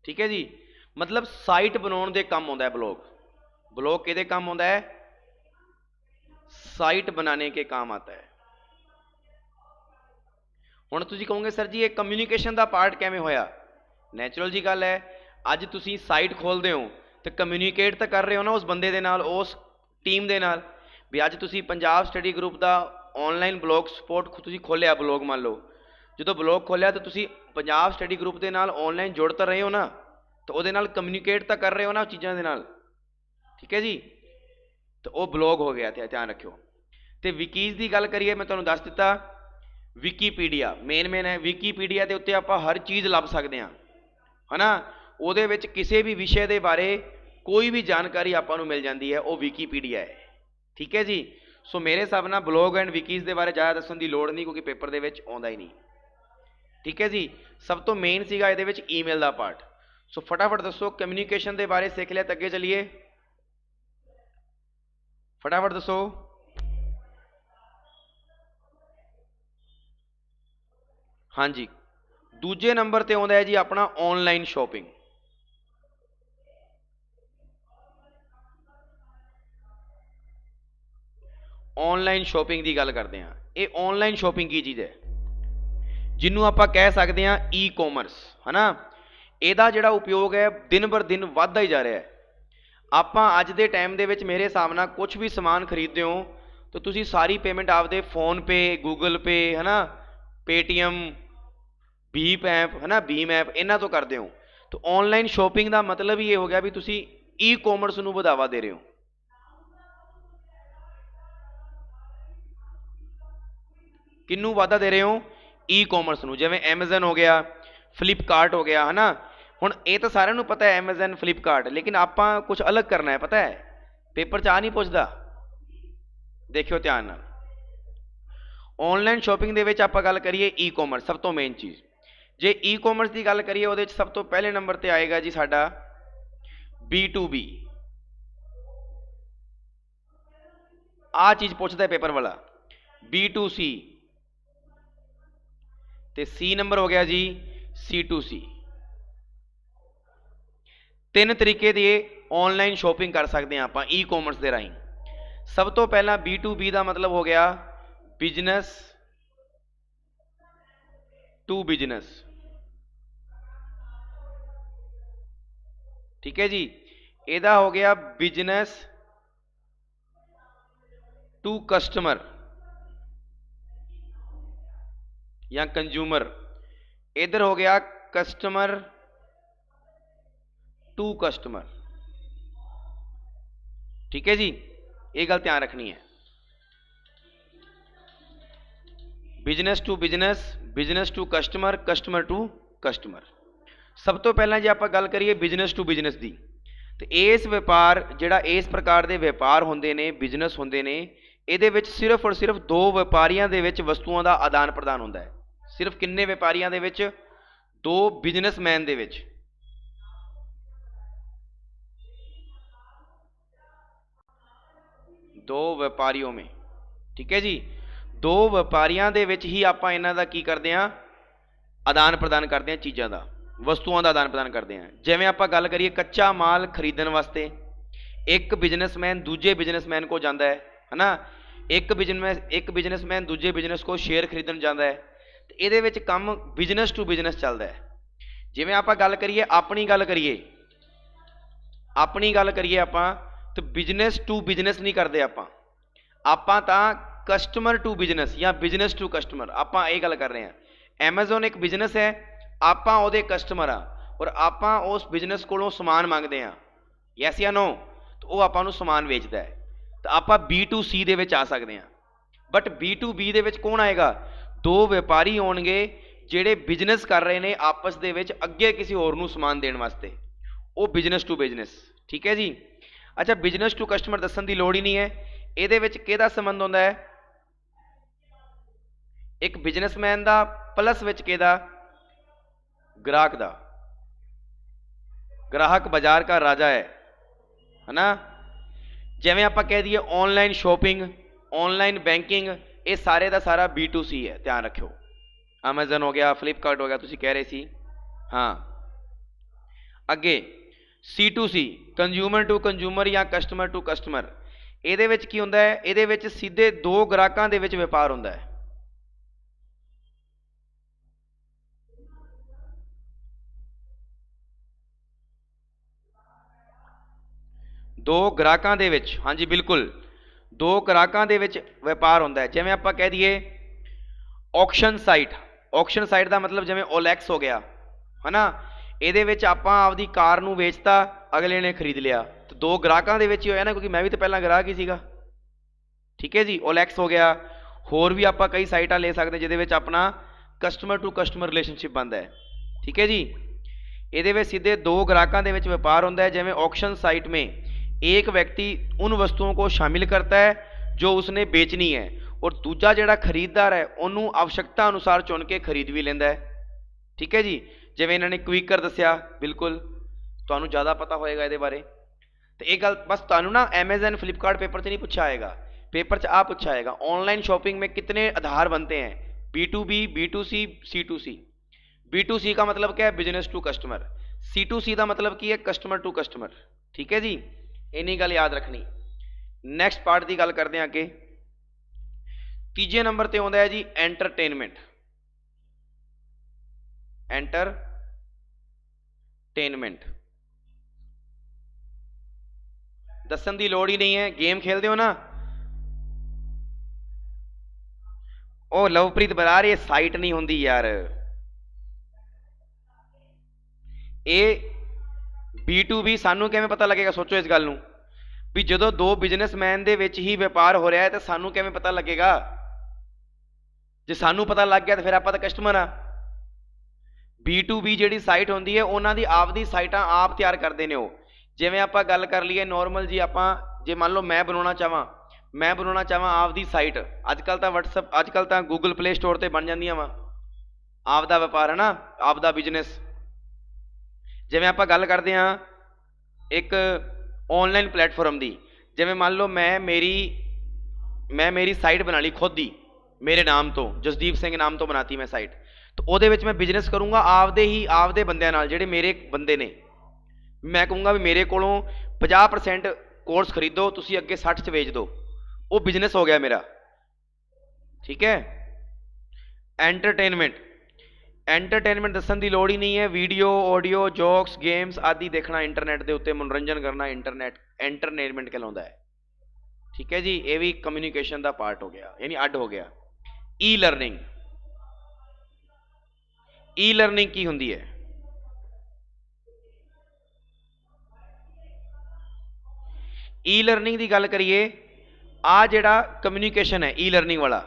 ਠੀਕ ਹੈ ਜੀ। ਮਤਲਬ ਸਾਈਟ ਬਣਾਉਣ ਦੇ ਕੰਮ ਆਉਂਦਾ ਹੈ ਬਲੌਗ। ਬਲੌਗ ਕਿਹਦੇ ਕੰਮ ਆਉਂਦਾ ਹੈ? साइट बनाने के काम आता है। हुण तुसीं कहोगे सर जी ये कम्यूनीकेशन का पार्ट किवें होया? नैचुरल जी गल है, अज तुसीं साइट खोलते हो तो कम्यूनीकेट तो कर रहे हो ना उस बंदे दे नाल, उस टीम दे नाल। भी अज तुसीं पंजाब स्टडी ग्रुप का ऑनलाइन ब्लॉग सपोर्ट तुसीं खोलिया, ब्लॉग मान लो जो ब्लॉग खोलिया तो तुसीं पंजाब स्टडी ग्रुप के नाल ऑनलाइन जुड़ तो रहे हो ना, तो उहदे नाल कम्यूनीकेट तो कर रहे हो ना चीज़ों के नाल। ठीक है जी। तो वह ब्लॉग हो गया, ध्यान रखियो। तो विकीज़ की गल करिए, मैं तुहानूं दस दिता विकीपीडिया मेन है। विकीपीडिया के उत्ते आपां हर चीज़ लभ सकते हैं, है ना। उहदे विच किसी भी विषय के बारे कोई भी जानकारी आपां नूं मिल जाती है, वो विकीपीडिया है। ठीक है जी। सो मेरे हिसाब नाल ब्लॉग एंड विकीज़ के बारे ज़्यादा दस्सण की लोड़ नहीं, क्योंकि पेपर दे विच आउंदा ही नहीं। ठीक है जी। सब तो मेन सीगा इहदे विच ईमेल का पार्ट। सो फटाफट दसो कम्यूनीकेशन के बारे सीख लिया, तो अगे चलीए, फटाफट दसो। हाँ जी, दूजे नंबर ते आउंदा है जी अपना ऑनलाइन शॉपिंग। ऑनलाइन शॉपिंग की गल करते हैं। ये ऑनलाइन शॉपिंग की चीज़ है जिन्हों आप कह सकते हैं ई कॉमर्स, है ना। ਇਹਦਾ ਜਿਹੜਾ उपयोग है दिन बर दिन ਵੱਧਦਾ ही जा रहा है। ਆਪਾਂ ਅੱਜ ਦੇ टाइम ਦੇ ਵਿੱਚ मेरे हिसाब ਨਾਲ कुछ भी समान खरीदते हो तो तुसी सारी पेमेंट आपदे फोन पे, गूगल पे, है ना, पेटीएम, भीम ऐप, है ना, भीम ऐप, इन्हां तो करते हो। तो ऑनलाइन शॉपिंग का मतलब ही ये हो गया भी तुसी ई कॉमर्स नूं बढ़ावा दे रहे हो। किन्नू वाधा दे रहे हो? ई कॉमर्स नूं। जिवें एमेजन हो गया, फ्लिपकार्ट हो गया, है ना। हुण ये तो सारिਆਂ ਨੂੰ पता है एमेजन फ्लिपकार्ट, लेकिन आपां कुछ अलग करना है, पता है पेपर च आ नहीं पुछदा। देखियो ध्यान नाल, ऑनलाइन शॉपिंग दे विच आपां गल करिए ई कॉमर्स, सब तो मेन चीज़। जे ई कॉमर्स की गल करिए उहदे च सब तो पहले नंबर ते आएगा जी साडा B2B। आ चीज़ पुछदा है पेपर वाला। B2C ते C नंबर हो गया जी C2C। तीन तरीके दे ऑनलाइन शॉपिंग कर सकते हैं आप ई कॉमर्स के राही। सब तो पहला B2B का मतलब हो गया बिजनेस टू बिजनेस। ठीक है जी। ਇਹਦਾ हो गया बिजनेस टू कस्टमर या कंज्यूमर। इधर हो गया कस्टमर टू कस्टमर। ठीक है जी। ये गल ध्यान रखनी है। Business to business, business to customer, customer to customer. सब तो पहला जी आप गल करिए बिजनेस टू बिजनेस की, तो इस व्यापार जिहड़ा इस प्रकार के व्यापार होंदे ने, बिजनेस होंदे ने, इहदे विच सिर्फ और सिर्फ दो व्यापारियों के विच वस्तुओं का आदान प्रदान होंदा है। सिर्फ किन्ने व्यापारियों के विच? दो बिजनेसमैन दे विच। दो व्यापारियों में। ठीक है जी। दो व्यापारियों के विच ही आप इन्हां दा की करते हैं? आदान प्रदान करते हैं, चीज़ों का, वस्तुओं का आदान प्रदान करते हैं। जिवें आप गल करिए कच्चा माल खरीदण वास्ते एक बिजनेसमैन दूजे बिजनेसमैन को जाता है ना। एक बिजनेसमैन दूजे बिजनेस को शेयर खरीदण जाता है। तो ये विच काम बिजनेस टू बिजनेस चलता है। जिवें आप गल करिए अपनी गल करिए आप तो बिजनेस टू बिजनेस नहीं करते आप कस्टमर टू बिजनेस या बिजनेस टू कस्टमर। आप ये गल कर रहे हैं। ਐਮਾਜ਼ੋਨ ਇੱਕ ਬਿਜ਼ਨਸ ਹੈ, ਆਪਾਂ ਉਹਦੇ ਕਸਟਮਰ ਆ ਔਰ ਆਪਾਂ ਉਸ ਬਿਜ਼ਨਸ ਕੋਲੋਂ ਸਮਾਨ ਮੰਗਦੇ ਹਾਂ, ਯੈਸ ਜਾਂ ਨੋ, ਤਾਂ ਉਹ ਆਪਾਂ ਨੂੰ ਸਮਾਨ ਵੇਚਦਾ ਹੈ, ਤਾਂ ਆਪਾਂ B2C ਦੇ ਵਿੱਚ ਆ ਸਕਦੇ ਹਾਂ। ਬਟ B2B ਦੇ ਵਿੱਚ ਕੌਣ ਆਏਗਾ? ਦੋ ਵਪਾਰੀ ਹੋਣਗੇ ਜਿਹੜੇ ਬਿਜ਼ਨਸ ਕਰ ਰਹੇ ਨੇ ਆਪਸ ਦੇ ਵਿੱਚ ਅੱਗੇ ਕਿਸੇ ਹੋਰ ਨੂੰ ਸਮਾਨ ਦੇਣ ਵਾਸਤੇ, ਉਹ ਬਿਜ਼ਨਸ ਟੂ ਬਿਜ਼ਨਸ। ਠੀਕ ਹੈ ਜੀ। ਅੱਛਾ, ਬਿਜ਼ਨਸ ਟੂ ਕਸਟਮਰ ਦੱਸਣ ਦੀ ਲੋੜ ਹੀ ਨਹੀਂ ਹੈ। ਇਹਦੇ ਵਿੱਚ ਕਿਹਦਾ ਸੰਬੰਧ ਹੁੰਦਾ ਹੈ? ਇੱਕ ਬਿਜ਼ਨਸਮੈਨ ਦਾ ਪਲਸ ਵਿੱਚ ਕਿਹਦਾ? ਗ੍ਰਾਹਕ ਦਾ। ग्राहक बाजार का राजा है ना। जिवें आप कह दिए ऑनलाइन शॉपिंग, ऑनलाइन बैंकिंग, ये सारे का सारा B2C है, ध्यान रखियो। अमेजन हो गया, फ्लिपकार्ट हो गया, तुसीं कह रहे सी। हाँ, अगे C2C, कंज्यूमर टू कंज्यूमर या कस्टमर टू कस्टमर। ਇਹਦੇ ਵਿੱਚ ਕੀ ਹੁੰਦਾ ਹੈ? ਇਹਦੇ ਵਿੱਚ ਸਿੱਧੇ ਦੋ ਗ੍ਰਾਹਕਾਂ ਦੇ ਵਿੱਚ ਵਪਾਰ ਹੁੰਦਾ ਹੈ। ਦੋ ਗ੍ਰਾਹਕਾਂ ਦੇ ਵਿੱਚ, ਹਾਂਜੀ ਬਿਲਕੁਲ, ਦੋ ਗ੍ਰਾਹਕਾਂ ਦੇ ਵਿੱਚ ਵਪਾਰ ਹੁੰਦਾ ਹੈ। ਜਿਵੇਂ ਆਪਾਂ ਕਹਿ ਦਈਏ ਔਕਸ਼ਨ ਸਾਈਟ। ਔਕਸ਼ਨ ਸਾਈਟ ਦਾ ਮਤਲਬ ਜਿਵੇਂ OLX ਹੋ ਗਿਆ, ਹੈ ਨਾ। ਇਹਦੇ ਵਿੱਚ ਆਪਾਂ ਆਪਦੀ ਕਾਰ ਨੂੰ ਵੇਚਤਾ, ਅਗਲੇ ਨੇ ਖਰੀਦ ਲਿਆ, ਤੇ ਦੋ ਗ੍ਰਾਹਕਾਂ ਦੇ ਵਿੱਚ ਹੀ ਹੋਇਆ ਨਾ, ਕਿਉਂਕਿ ਮੈਂ ਵੀ ਤਾਂ ਪਹਿਲਾਂ ਗ੍ਰਾਹਕ ਹੀ ਸੀਗਾ। ਠੀਕ ਹੈ ਜੀ। OLX ਹੋ ਗਿਆ, ਹੋਰ ਵੀ ਆਪਾਂ ਕਈ ਸਾਈਟਾਂ ਲੈ ਸਕਦੇ ਜਿਹਦੇ ਵਿੱਚ ਆਪਣਾ ਕਸਟਮਰ ਟੂ ਕਸਟਮਰ ਰਿਲੇਸ਼ਨशिप ਬਣਦਾ ਹੈ। ठीक है जी। ਇਹਦੇ ਵਿੱਚ सीधे दो ग्राहकों के ਵਿੱਚ व्यापार होता है। जिवें ऑक्शन साइट में एक व्यक्ति उन वस्तुओं को शामिल करता है जो उसने बेचनी है, और दूजा जिहड़ा खरीददार है उन्होंने आवश्यकता अनुसार चुन के खरीद भी लेंदा है। ठीक है जी। जिवें इन्होंने क्विकर दस्सिया, बिल्कुल तुहानूं ज़्यादा पता होएगा इहदे बारे। तो ये गल बस तुहानूं ना अमेजन फ्लिपकार्ट पेपर च नहीं पूछा आएगा, पेपर च आ पूछा आएगा ऑनलाइन शॉपिंग में कितने आधार बनते हैं? B2B, B2C, C2C। B2C का मतलब क्या है? Business to customer. C2C का मतलब की है? Customer to customer. ठीक है जी, इन्नी गल याद रखनी। नैक्सट पार्ट की गल करते हैं अगे। तीजे नंबर पर आता है जी एंटरटेनमेंट। एंटरटेनमेंट दसन की लोड़ ही नहीं है। गेम खेलते हो ना, ओ लवप्रीत बरा ये साइट नहीं होंगी यार, ये B2B सानू किवें पता लगेगा? सोचो इस गल नूं भी जदों दो बिजनेसमैन दे विच ही व्यापार हो रहा है तो सानू किवें पता लगेगा? जे सानू पता लग गया तो फिर आपां तां कस्टमर आ। B2B जिहड़ी साइट होंदी है उन्हां दी आपदी साइटां आप तैयार करदे ने। जिवें आपां गल कर लईए नॉर्मल जी, आपां जे मान लो मैं बनाना चाहां आपदी साइट, अजकल तां WhatsApp, अजकल तां गूगल प्ले स्टोर ते बन जांदियां वा, आपदा व्यापार है ना, आपदा बिजनेस। जिवें आपां गल करदे हां एक ऑनलाइन प्लेटफॉर्म की, जिवें मान लो मैं मेरी साइट बना ली खुद ही, मेरे नाम तो जसदीप सिंह नाम तो बनाती मैं साइट, तो वो मैं बिजनेस करूँगा आपदे बंदियां नाल, जिहड़े मेरे बंदे ने। मैं कहूँगा भी मेरे कोलों 50% कोर्स खरीदो, तुसीं अगे 60 च वेच दो, वो बिजनेस हो गया मेरा। ठीक है। एंटरटेनमेंट दसन की लोड़ ही नहीं है। वीडियो, ऑडियो, जोक्स, गेम्स आदि देखना इंटरनेट के उत्ते, मनोरंजन करना इंटरनेट एंटरटेनमेंट कहलाता है। ठीक है जी। ये भी कम्यूनिकेशन का पार्ट हो गया, यानी अड हो गया। E learning. ई लर्निंग की होंदी है? ई लर्निंग की गल करिए, आ जिहड़ा कम्यूनिकेशन है ई लर्निंग वाला,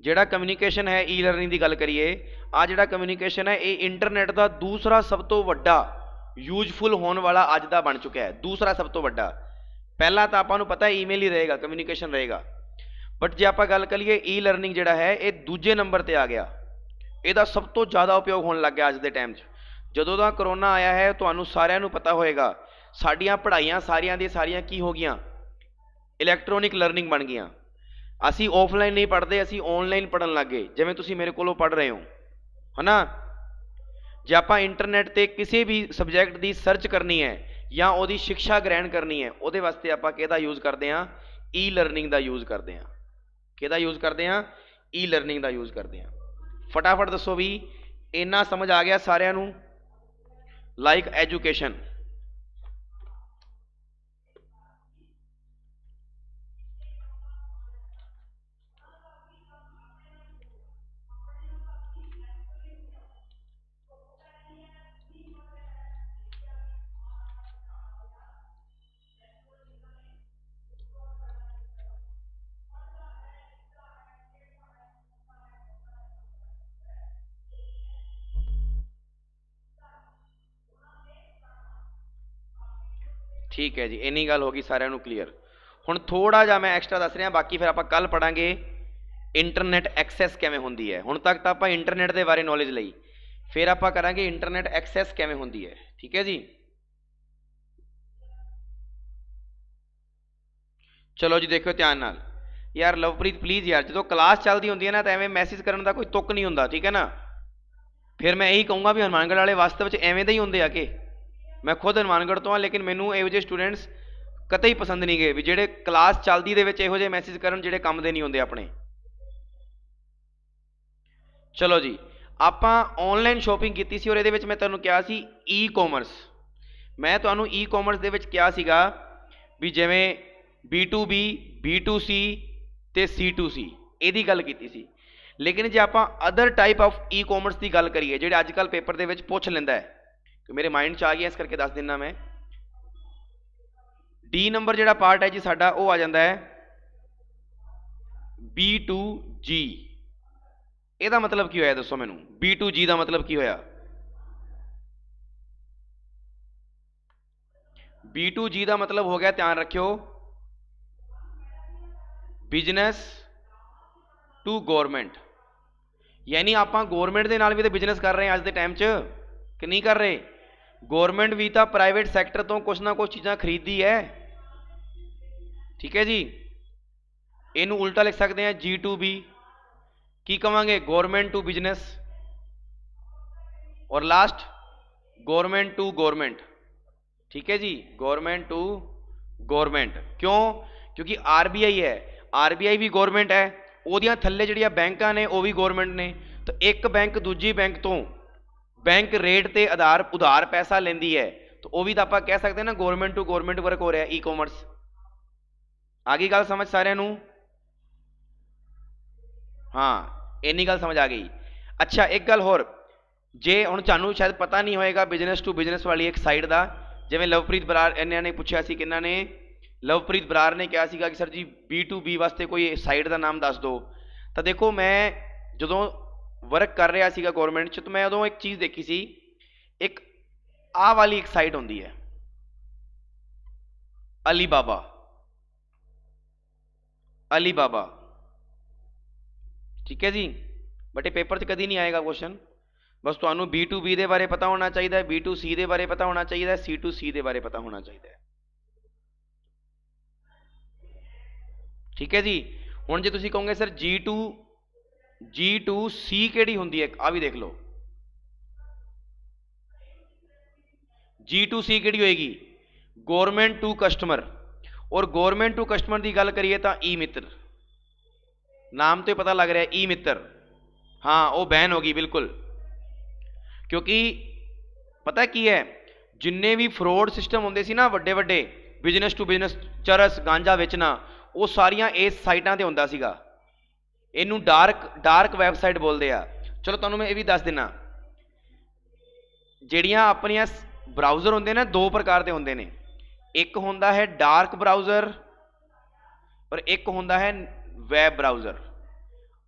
जिहड़ा कम्यूनिकेशन है ई लर्निंग की गल करिए, आ जिहड़ा कम्यूनिकेशन है ये इंटरनेट का दूसरा सब तो वड्डा यूजफुल होने वाला अज का बन चुका है। दूसरा सब तो वड्डा, पहला तो आपां नूं पता है ईमेल ही रहेगा, कम्यूनिकेशन रहेगा, बट जे आपां गल करिए ई लर्निंग जिहड़ा है ये दूजे नंबर पर आ गया। ਇਹਦਾ सब तो ज़्यादा उपयोग होने लग गया अज के टाइम जदों दा करोना आया है। तुहानूं सारिਆਂ नूं पता होएगा साडियां पढ़ाइयां सारियां दी सारियां की हो गईयां? इलैक्ट्रॉनिक लर्निंग बन गईयां। असी ऑफलाइन नहीं पढ़ते, असी ऑनलाइन पढ़न लग गए। जिवें तुसीं मेरे कोलों पढ़ रहे हो, है ना। जे आपां इंटरनेट ते किसी भी सबजैक्ट की सर्च करनी है या उहदी शिक्षा ग्रहण करनी है, उहदे वास्ते आपां किहदा यूज़ करते हैं? ई लर्निंग का यूज़ करते हैं। किहदा यूज़ करते हैं? ई लर्निंग का यूज़ करते हैं। फटाफट दसो भी इन्ना समझ आ गया सारिਆਂ ਨੂੰ? लाइक एजुकेशन, ठीक है जी, इन्नी गल हो गई सारिਆਂ ਨੂੰ क्लीयर। ਹੁਣ थोड़ा ਜਿਹਾ मैं एक्स्ट्रा दस रहा, बाकी फिर ਆਪਾਂ ਕੱਲ ਪੜਾਂਗੇ इंटरनेट एक्सैस किवें ਹੁੰਦੀ है। ਹੁਣ तक तो ਆਪਾਂ इंटरनेट के बारे नॉलेज ਲਈ, फिर ਆਪਾਂ ਕਰਾਂਗੇ इंटरनेट एक्सैस किवें ਹੁੰਦੀ है। ठीक है जी, चलो जी देखो ध्यान नाल। यार लवप्रीत प्लीज़ यार, जो क्लास चलती होंगी है ना तो एवें मैसेज करने का कोई तुक नहीं होंदा, ठीक है ना। फिर मैं यही कहूँगा भी हनुमानगढ़ वाले वास्तव में एवें दे ही होंगे आ के, मैं खुद हनुमानगढ़ तो हाँ, लेकिन मैनू इहो ਜਿਹੇ स्टूडेंट्स कतई पसंद नहीं गए भी ਜਿਹੜੇ क्लास चलती ਦੇ ਵਿੱਚ ਇਹੋ ਜਿਹੇ मैसेज ਕਰਨ ਜਿਹੜੇ ਕੰਮ ਦੇ नहीं होंगे अपने। चलो जी, ਆਪਾਂ ऑनलाइन शॉपिंग की सी और ये मैं तुहानूं कहा सी ई कॉमर्स, मैं तुहानूं ई कॉमर्स दे विच कहा सीगा भी जिवें B2B B2C ते C2C ਇਹਦੀ ਗੱਲ ਕੀਤੀ ਸੀ। लेकिन जे आप other type of e commerce की गल करिए ਜਿਹੜੇ अजकल पेपर ਦੇ ਵਿੱਚ ਪੁੱਛ ਲੈਂਦਾ है, कि मेरे माइंड च आ गया इस करके दस दिना मैं। डी नंबर ਜਿਹੜਾ पार्ट है जी साडा वो आ जाता है B2G। ਇਹਦਾ मतलब की होया दसो मैनू, B2G का मतलब की होया? B2G का मतलब हो गया, ध्यान रखियो, बिजनेस टू गौरमेंट। यानी आप गौरमेंट के नाल भी तो बिजनेस कर रहे हैं अज के टाइम च, कि नहीं कर रहे? गौरमेंट भी तो प्राइवेट सैक्टर तो कुछ ना कुछ चीज़ां खरीदती है। ठीक है जी, इनू उल्टा लिख सकते हैं G2B, की कहांगे गौरमेंट टू बिजनेस, और लास्ट गौरमेंट टू गौरमेंट। ठीक है जी, गौरमेंट टू गौरमेंट। क्यों? क्योंकि RBI है, RBI भी गौरमेंट है, ਉਹਦੀਆਂ थल्ले ਜਿਹੜੀਆਂ ਬੈਂਕਾਂ ने वो भी गौरमेंट ने। तो एक बैंक दूजी बैंक तो बैंक रेट ते उधार पैसा लेंदी है, तो वो भी तो आप कह सकते हैं ना गौरमेंट टू गौरमेंट वर्क हो रहा है ई कॉमर्स। आ गई गल समझ सारिਆਂ ਨੂੰ? हाँ, इन्नी गल समझ आ गई। अच्छा एक गल होर, जे हुण तुहानूं शायद पता नहीं होएगा बिजनेस टू बिजनेस वाली एक साइड का, जिवें लवप्रीत बरार इन्हां ने पूछा सी, किन्हां ने, लवप्रीत बरार ने कहा सीगा कि सर जी B2B वास्ते कोई साइड का नाम दस दो। तो देखो मैं जदों वर्क कर रहा सीगा गौरमेंट च, तो मैं उदों एक चीज़ देखी सी, एक आ वाली एक साइट होंदी है अलीबाबा। अलीबाबा, ठीक है जी, बट ये पेपर च कभी नहीं आएगा क्वेश्चन। बस तुहानू B2B के बारे पता होना चाहिए, B2C के बारे पता होना चाहिए, C2C के बारे पता होना चाहिए। ठीक है जी, हुण जे तुसीं कहोगे सर G2C किहड़ी हुंदी है, आ भी देख लो G2C किहड़ी होएगी? Government to customer. और गौरमेंट टू कस्टमर की गल करिए तो ई मित्र, नाम तो पता लग रहा है ई मित्र, हाँ वो बैन होगी बिल्कुल। क्योंकि पता की है, जिन्ने भी फ्रॉड सिस्टम होंदे सी ना वड्डे वड्डे बिजनेस टू बिजनेस, चरस गांजा बेचना, वो सारियां इस साइटां ते हुंदा सीगा। इनू डार्क वैबसाइट बोलते हैं। चलो तुहानूं मैं ये भी दस देना, जिहड़ियां अपनियां ब्राउज़र होंदे ने दो प्रकार के होंदे ने, एक होंदा है डार्क ब्राउज़र और एक होंदा है वैब ब्राउज़र।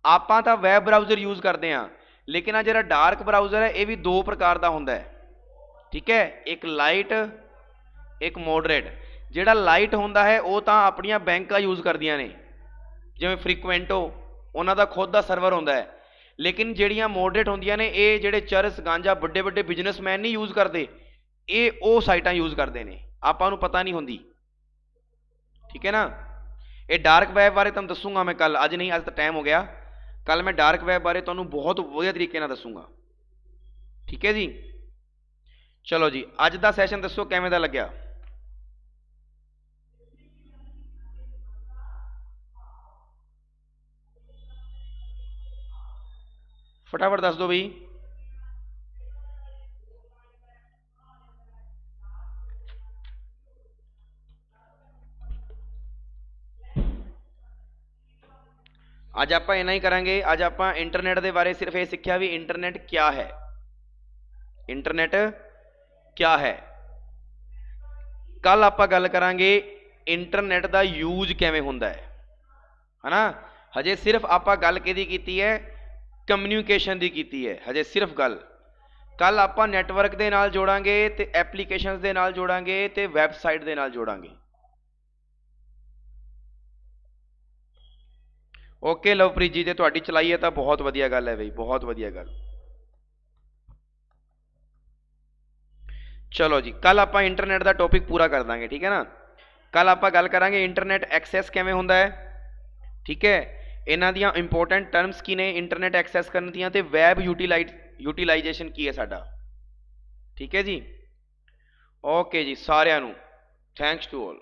आपां तां वैब ब्राउज़र यूज़ करते हैं, लेकिन आ जिहड़ा डार्क ब्राउज़र है ये भी दो प्रकार का होंदा है। ठीक है, एक लाइट एक मॉडरेट। जिहड़ा लाइट होंदा है वो तां अपनियां बैंकां यूज़ करदियां ने, जिवें फ्रीक्वेंटो, उन्हां दा खुद दा सर्वर होंदा है। लेकिन जिहड़ियां मॉडरेट होंदियां ने, ये जिहड़े चरस गांजा बड़े बड़े बिजनेसमैन नहीं यूज़ करते, ये वो साइटां यूज़ करते हैं, आपां नूं पता नहीं होंदी। ठीक है ना, ये डार्क वैब बारे तुहानूं दसूंगा मैं कल, अज नहीं, अज तो टाइम हो गया, कल मैं डार्क वैब बारे तुहानूं बहुत वधिया तरीके नाल दसूंगा। ठीक है जी, चलो जी अज दा सैशन दसो किवें दा लग्या? फटाफट दस दो बई। अज आप इन्ना ही करांगे। अज आप इंटरनेट के बारे सिर्फ ये सीखा भी इंटरनेट क्या है, इंटरनेट क्या है। कल आप गल करांगे इंटरनेट का यूज किवें हुंदा है ना। हजे सिर्फ आप गल किहदी कीती है, कम्यूनीकेशन की कीती है हजे सिर्फ गल। ਕੱਲ ਆਪਾਂ ਨੈਟਵਰਕ ਦੇ ਨਾਲ ਜੋੜਾਂਗੇ ਤੇ ਐਪਲੀਕੇਸ਼ਨਸ ਦੇ ਨਾਲ ਜੋੜਾਂਗੇ ਤੇ ਵੈਬਸਾਈਟ ਦੇ ਨਾਲ ਜੋੜਾਂਗੇ। ਓਕੇ ਲਵਪ੍ਰੀਤ ਜੀ, ਤੇ ਤੁਹਾਡੀ ਚਲਾਈ ਹੈ ਤਾਂ ਬਹੁਤ ਵਧੀਆ ਗੱਲ ਹੈ ਬਈ, ਬਹੁਤ ਵਧੀਆ ਗੱਲ। ਚਲੋ ਜੀ, ਕੱਲ ਆਪਾਂ ਇੰਟਰਨੈਟ ਦਾ ਟੌਪਿਕ ਪੂਰਾ ਕਰ ਦਾਂਗੇ, ਠੀਕ ਹੈ ਨਾ। ਕੱਲ ਆਪਾਂ ਗੱਲ ਕਰਾਂਗੇ ਇੰਟਰਨੈਟ ਐਕਸੈਸ ਕਿਵੇਂ ਹੁੰਦਾ ਹੈ, ਠੀਕ ਹੈ, ਇਹਨਾਂ ਦੀਆਂ ਇੰਪੋਰਟੈਂਟ ਟਰਮਸ ਕੀ ਨੇ ਇੰਟਰਨੈਟ ਐਕਸੈਸ ਕਰਨ ਦੀਆਂ, ਤੇ ਵੈਬ ਯੂਟੀਲਾਈਜੇਸ਼ਨ ਕੀ ਹੈ ਸਾਡਾ, ਠੀਕ ਹੈ ਜੀ। ਓਕੇ ਜੀ ਸਾਰਿਆਂ ਨੂੰ, ਥੈਂਕਸ ਟੂ ਆਲ।